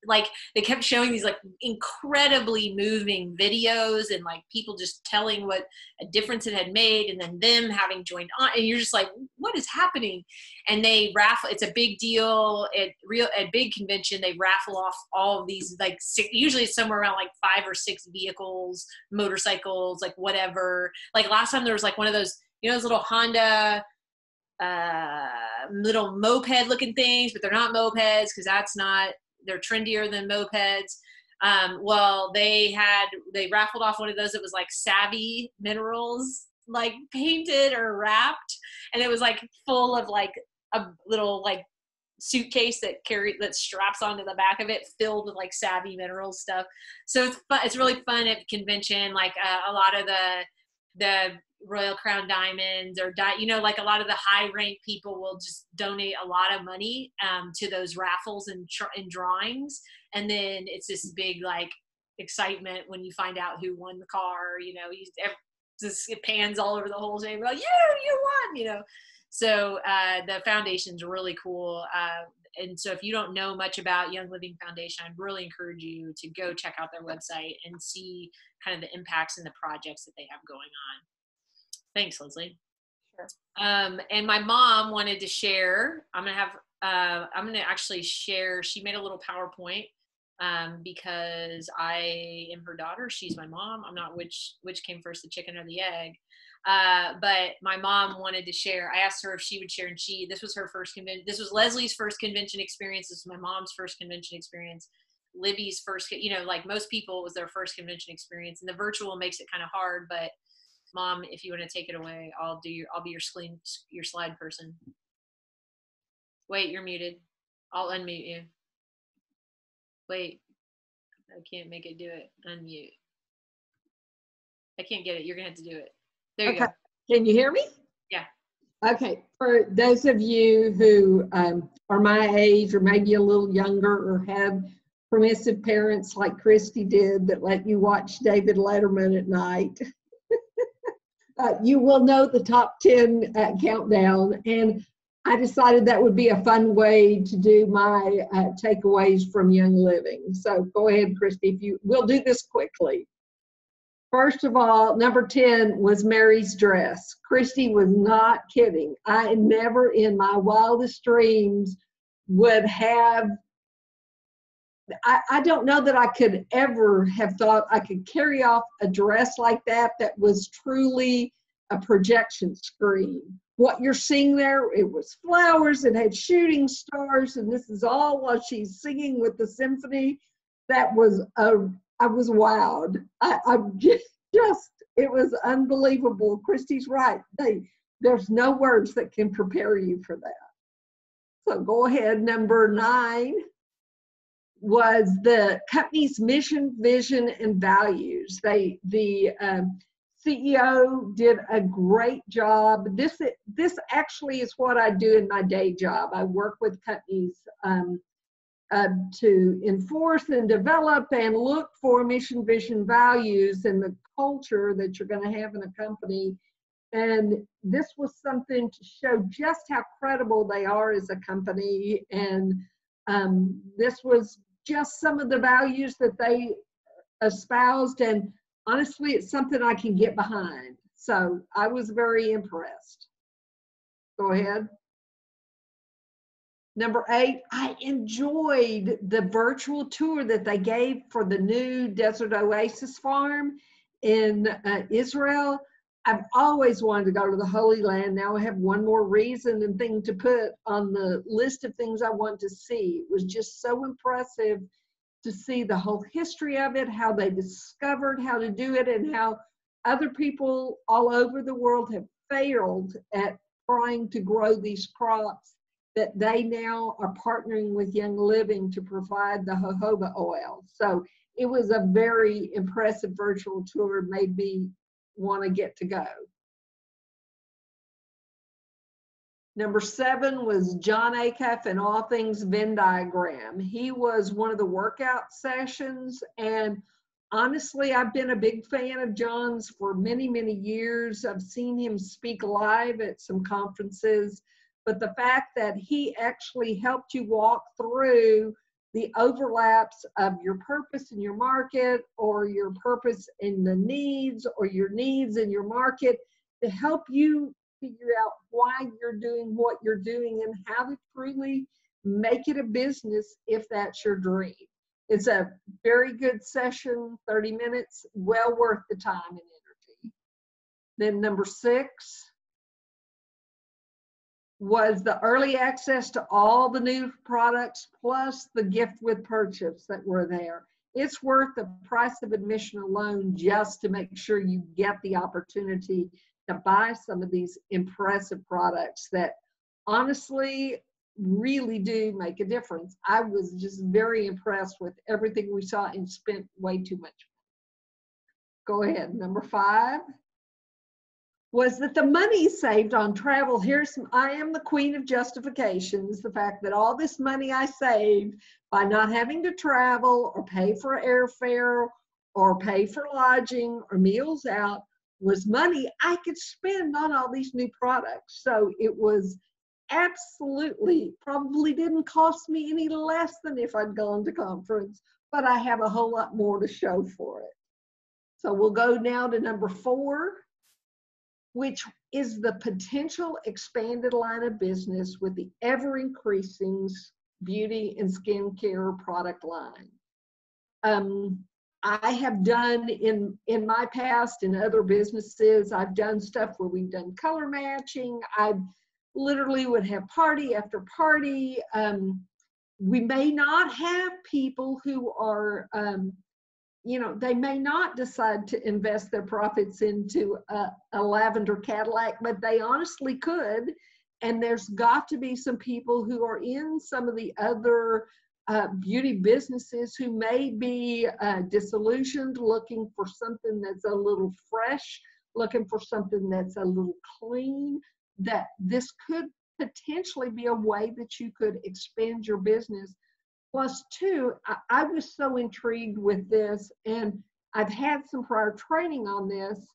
Like they kept showing these like incredibly moving videos and like people just telling what a difference it had made and then them having joined on and you're just like, what is happening? And they raffle, it's a big deal at big convention. They raffle off all of these, like usually it's somewhere around like 5 or 6 vehicles, motorcycles, like whatever. Like last time there was like one of those, you know, those little Honda, little moped looking things, but they're not mopeds because they're trendier than mopeds. Well, they raffled off one of those that was like Savvy Minerals, like painted or wrapped. And it was like full of like a little like suitcase that straps onto the back of it filled with like Savvy Minerals stuff. So it's fun. It's really fun at convention. Like a lot of the Royal Crown Diamonds or like a lot of the high rank people will just donate a lot of money to those raffles and drawings, and then it's this big like excitement when you find out who won the car. You know, it pans all over the whole thing, like you won. You know, so the foundation's really cool. And so if you don't know much about Young Living Foundation, I'd really encourage you to go check out their website and see kind of the impacts and the projects that they have going on. Thanks, Leslie. Sure. And my mom wanted to share. I'm gonna actually share. She made a little PowerPoint because I am her daughter. She's my mom. I'm not which came first, the chicken or the egg. But my mom wanted to share. I asked her if she would share, and this was her first convention. This was Leslie's first convention experience. This was my mom's first convention experience. Libby's first, like most people, it was their first convention experience, and the virtual makes it kind of hard, but Mom, if you want to take it away, I'll be your slide person. Wait, you're muted. I'll unmute you. Wait, I can't make it do it. Unmute. I can't get it. You're gonna have to do it. There you Okay. go. Can you hear me? Yeah. Okay. For those of you who are my age or maybe a little younger or have permissive parents like Christy did that let you watch David Letterman at night, you will know the top 10 countdown. And I decided that would be a fun way to do my takeaways from Young Living. So go ahead, Christy, we'll do this quickly. First of all, number 10 was Mary's dress. Christy was not kidding. I never in my wildest dreams would have, I don't know that I could ever have thought I could carry off a dress like that was truly a projection screen. What you're seeing there, it was flowers, it had shooting stars, and this is all while she's singing with the symphony. That was I was wowed. I'm just, it was unbelievable. Christy's right. There's no words that can prepare you for that. So go ahead. Number 9 was the company's mission, vision, and values. The CEO did a great job. This actually is what I do in my day job. I work with companies to enforce and develop and look for mission, vision, values, and the culture that you're going to have in a company. And this was something to show just how credible they are as a company. And this was just some of the values that they espoused. And honestly, it's something I can get behind. So I was very impressed. Go ahead. Number 8, I enjoyed the virtual tour that they gave for the new Desert Oasis farm in Israel. I've always wanted to go to the Holy Land. Now I have one more reason and thing to put on the list of things I want to see. It was just so impressive to see the whole history of it, how they discovered how to do it, and how other people all over the world have failed at trying to grow these crops that they now are partnering with Young Living to provide the jojoba oil. So it was a very impressive virtual tour, made me want to get to go. Number 7 was John Acuff and All Things Venn Diagram. He was one of the workout sessions, and honestly, I've been a big fan of John's for many, many years. I've seen him speak live at some conferences, but the fact that he actually helped you walk through the overlaps of your purpose in your market, or your purpose in the needs, or your needs in your market, to help you figure out why you're doing what you're doing and how to truly make it a business if that's your dream. It's a very good session, 30 minutes, well worth the time and energy. Then number 6 was the early access to all the new products, plus the gift with purchase that were there. It's worth the price of admission alone just to make sure you get the opportunity to buy some of these impressive products that honestly really do make a difference. I was just very impressed with everything we saw and spent way too much. Go ahead. Number 5 was that the money saved on travel. I am the queen of justifications. The fact that all this money I saved by not having to travel or pay for airfare or pay for lodging or meals out was money I could spend on all these new products. So it was absolutely, probably didn't cost me any less than if I'd gone to conference, but I have a whole lot more to show for it. So we'll go now to number 4, which is the potential expanded line of business with the ever-increasing beauty and skincare product line. I have done in my past in other businesses, I've done stuff where we've done color matching. I literally would have party after party. We may not have people who are, they may not decide to invest their profits into a lavender Cadillac, but they honestly could. And there's got to be some people who are in some of the other beauty businesses who may be disillusioned, looking for something that's a little fresh, looking for something that's a little clean, that this could potentially be a way that you could expand your business. Plus, two, I was so intrigued with this, and I've had some prior training on this.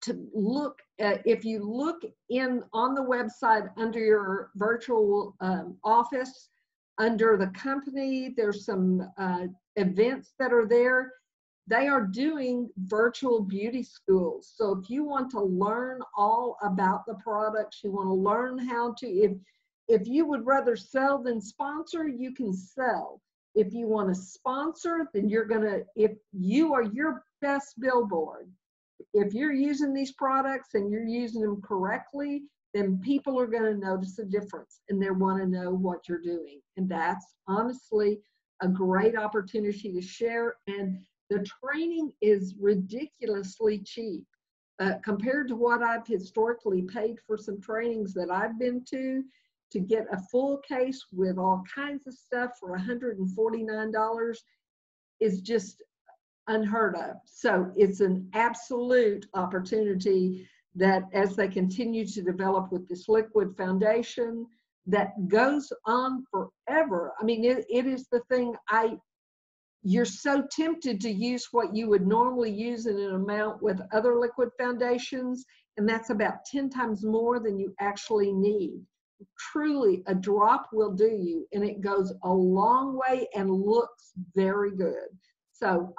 To look at, if you look in on the website under your virtual office, under the company, there's some events that are there. They are doing virtual beauty schools. So if you want to learn all about the products, you want to learn how to, if you would rather sell than sponsor, you can sell. If you want to sponsor, then you're going to, if you are your best billboard, if you're using these products and you're using them correctly, then people are going to notice a difference and they want to know what you're doing. And that's honestly a great opportunity to share. And the training is ridiculously cheap compared to what I've historically paid for some trainings that I've been to get a full case with all kinds of stuff for $149 is just unheard of. So it's an absolute opportunity that as they continue to develop with this liquid foundation that goes on forever. I mean, it is the thing you're so tempted to use what you would normally use in an amount with other liquid foundations, and that's about 10 times more than you actually need. Truly, a drop will do you, and it goes a long way and looks very good. So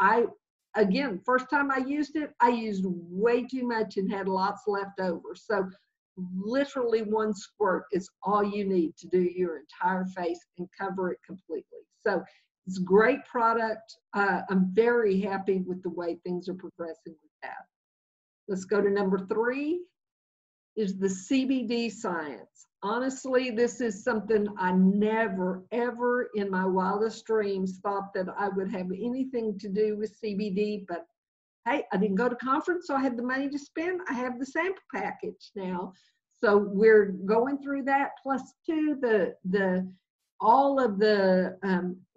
again, first time I used it, I used way too much and had lots left over. So literally 1 squirt is all you need to do your entire face and cover it completely. So it's a great product. I'm very happy with the way things are progressing with that. Let's go to number 3 is the CBD science. Honestly, this is something I never, ever in my wildest dreams thought that I would have anything to do with CBD, but hey, I didn't go to conference, so I had the money to spend. I have the sample package now. So we're going through that, plus two, all of the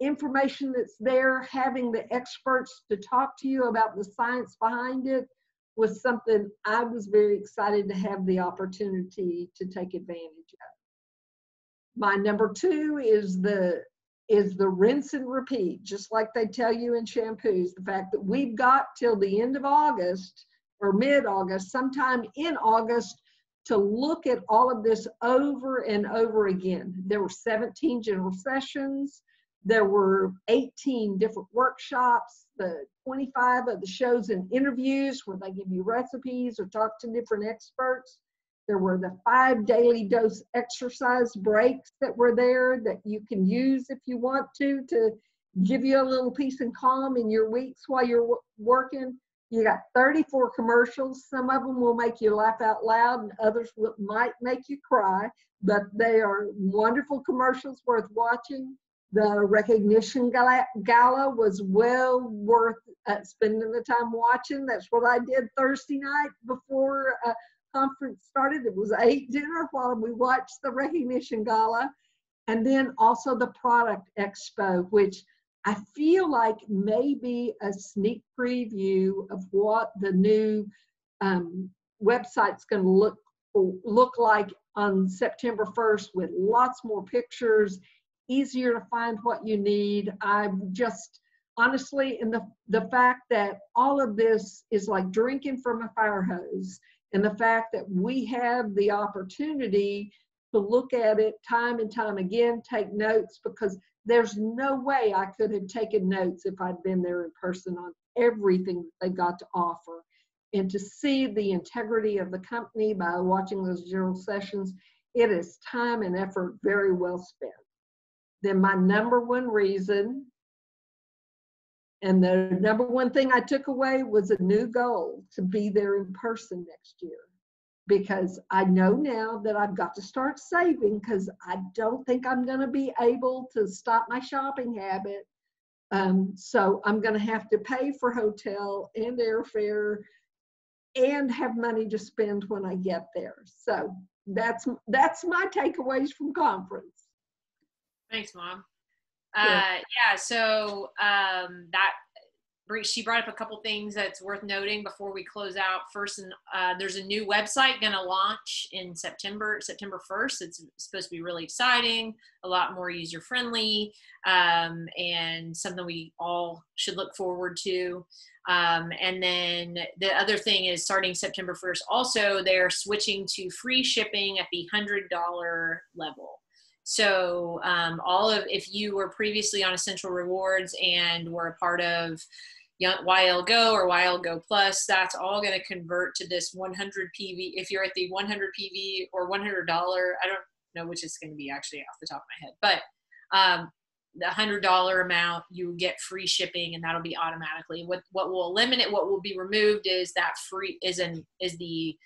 information that's there, having the experts to talk to you about the science behind it was something I was very excited to have the opportunity to take advantage of. My number 2 is the rinse and repeat, just like they tell you in shampoos. The fact that we've got till the end of August or mid-August, sometime in August, to look at all of this over and over again. There were 17 general sessions. There were 18 different workshops, the 25 of the shows and interviews where they give you recipes or talk to different experts. There were the 5 daily dose exercise breaks that were there that you can use if you want to give you a little peace and calm in your weeks while you're working. You got 34 commercials. Some of them will make you laugh out loud and others might make you cry, but they are wonderful commercials worth watching. The recognition gala was well worth spending the time watching. That's what I did Thursday night before conference started. It was 8 dinner while we watched the recognition gala. And then also the product expo, which I feel like may be a sneak preview of what the new website's going to look like on September 1st, with lots more pictures, easier to find what you need. I'm just honestly, and the fact that all of this is like drinking from a fire hose, and the fact that we have the opportunity to look at it time and time again, take notes, because there's no way I could have taken notes if I'd been there in person on everything that they got to offer. And to see the integrity of the company by watching those general sessions, it is time and effort very well spent. Then my number 1 reason, and the number 1 thing I took away, was a new goal to be there in person next year. Because I know now that I've got to start saving, because I don't think I'm going to be able to stop my shopping habit. So I'm going to have to pay for hotel and airfare and have money to spend when I get there. So that's my takeaways from conference. Thanks, Mom. Yeah. So that she brought up a couple things that's worth noting before we close out. First, there's a new website going to launch in September 1st. It's supposed to be really exciting, a lot more user friendly, and something we all should look forward to. And then the other thing is, starting September 1st, also they're switching to free shipping at the $100 level. So if you were previously on Essential Rewards and were a part of YL Go or YL Go Plus, that's all going to convert to this 100 PV. If you're at the 100 PV or $100, I don't know which is going to be actually off the top of my head, but the $100 amount, you get free shipping, and that'll be automatically. What will eliminate, what will be removed is that is the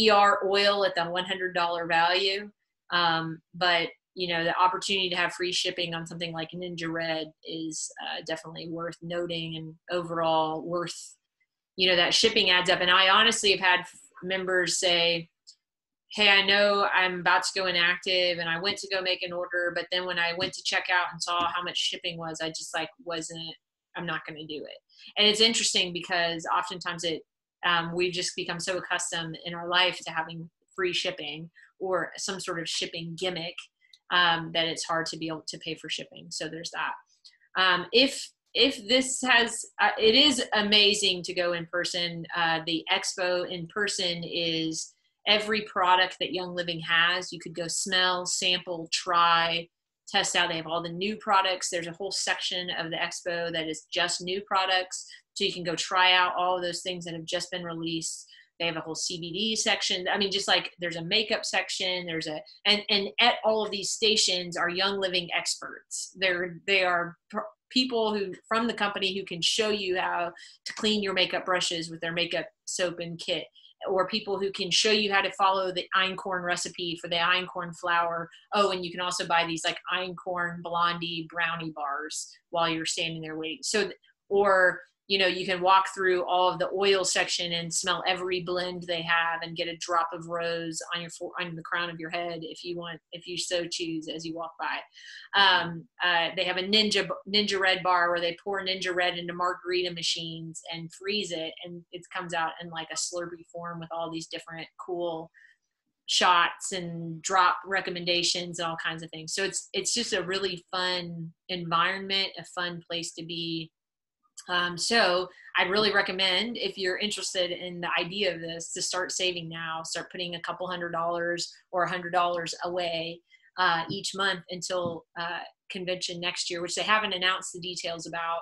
ER oil at the $100 value. But the opportunity to have free shipping on something like Ninja Red is definitely worth noting, and overall worth, that shipping adds up. And I honestly have had members say, hey, I know I'm about to go inactive and I went to go make an order, but then when I went to check out and saw how much shipping was, I just I'm not going to do it. And it's interesting because oftentimes we've just become so accustomed in our life to having free shipping or some sort of shipping gimmick that it's hard to be able to pay for shipping. So there's that. If this it is amazing to go in person. The expo in person is every product that Young Living has. You could go smell, sample, try, test out. They have all the new products. There's a whole section of the expo that is just new products. So you can go try out all of those things that have just been released. They have a whole CBD section. I mean, just like there's a makeup section, and at all of these stations are Young Living experts. They are people from the company who can show you how to clean your makeup brushes with their makeup soap and kit, or people who can show you how to follow the einkorn recipe for the einkorn flour. Oh, and you can also buy these like einkorn blondie brownie bars while you're standing there waiting. So, or you can walk through all of the oil section and smell every blend they have and get a drop of rose on the crown of your head if you so choose as you walk by. They have a Ninja Red bar where they pour Ninja Red into margarita machines and freeze it, and it comes out in like a Slurpee form with all these different cool shots and drop recommendations and all kinds of things. So it's just a really fun environment, a fun place to be. So I'd really recommend, if you're interested in the idea of this, to start saving now, start putting a couple $100 or $100 away each month until convention next year, which they haven't announced the details about.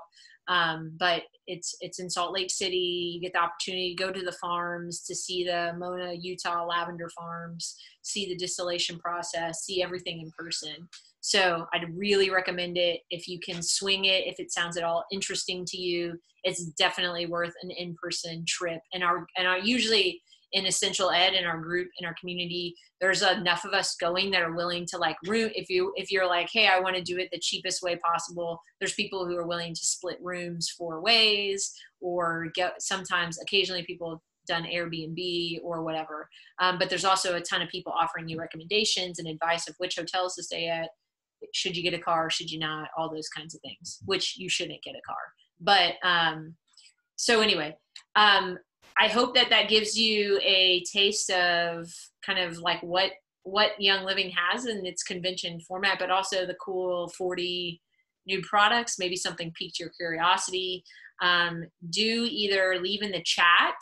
But it's in Salt Lake City. You get the opportunity to go to the farms, to see the Mona, Utah lavender farms, see the distillation process, see everything in person. So I'd really recommend it if you can swing it. If it sounds at all interesting to you, it's definitely worth an in-person trip. And our usually in Essential Ed, in our group, in our community, there's enough of us going that are willing to room. If you're like, hey, I want to do it the cheapest way possible, there's people who are willing to split rooms 4 ways, or occasionally people have done Airbnb or whatever. But there's also a ton of people offering you recommendations and advice of which hotels to stay at. Should you get a car? Should you not? All those kinds of things, which you shouldn't get a car. But so anyway, I hope that gives you a taste of kind of like what Young Living has in its convention format, but also the cool 40 new products. Maybe something piqued your curiosity. Do either leave in the chat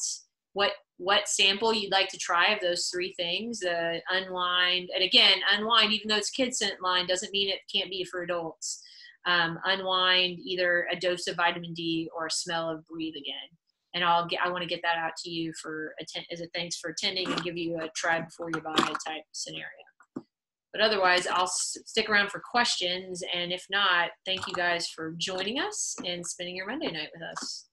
what sample you'd like to try of those 3 things. Unwind, and again, Unwind, even though it's kids scent line, doesn't mean it can't be for adults. Unwind, either a dose of vitamin D or a smell of Breathe Again. And I want to get that out to you as a thanks for attending, and give you a try before you buy type scenario. But otherwise, I'll stick around for questions. And if not, thank you guys for joining us and spending your Monday night with us.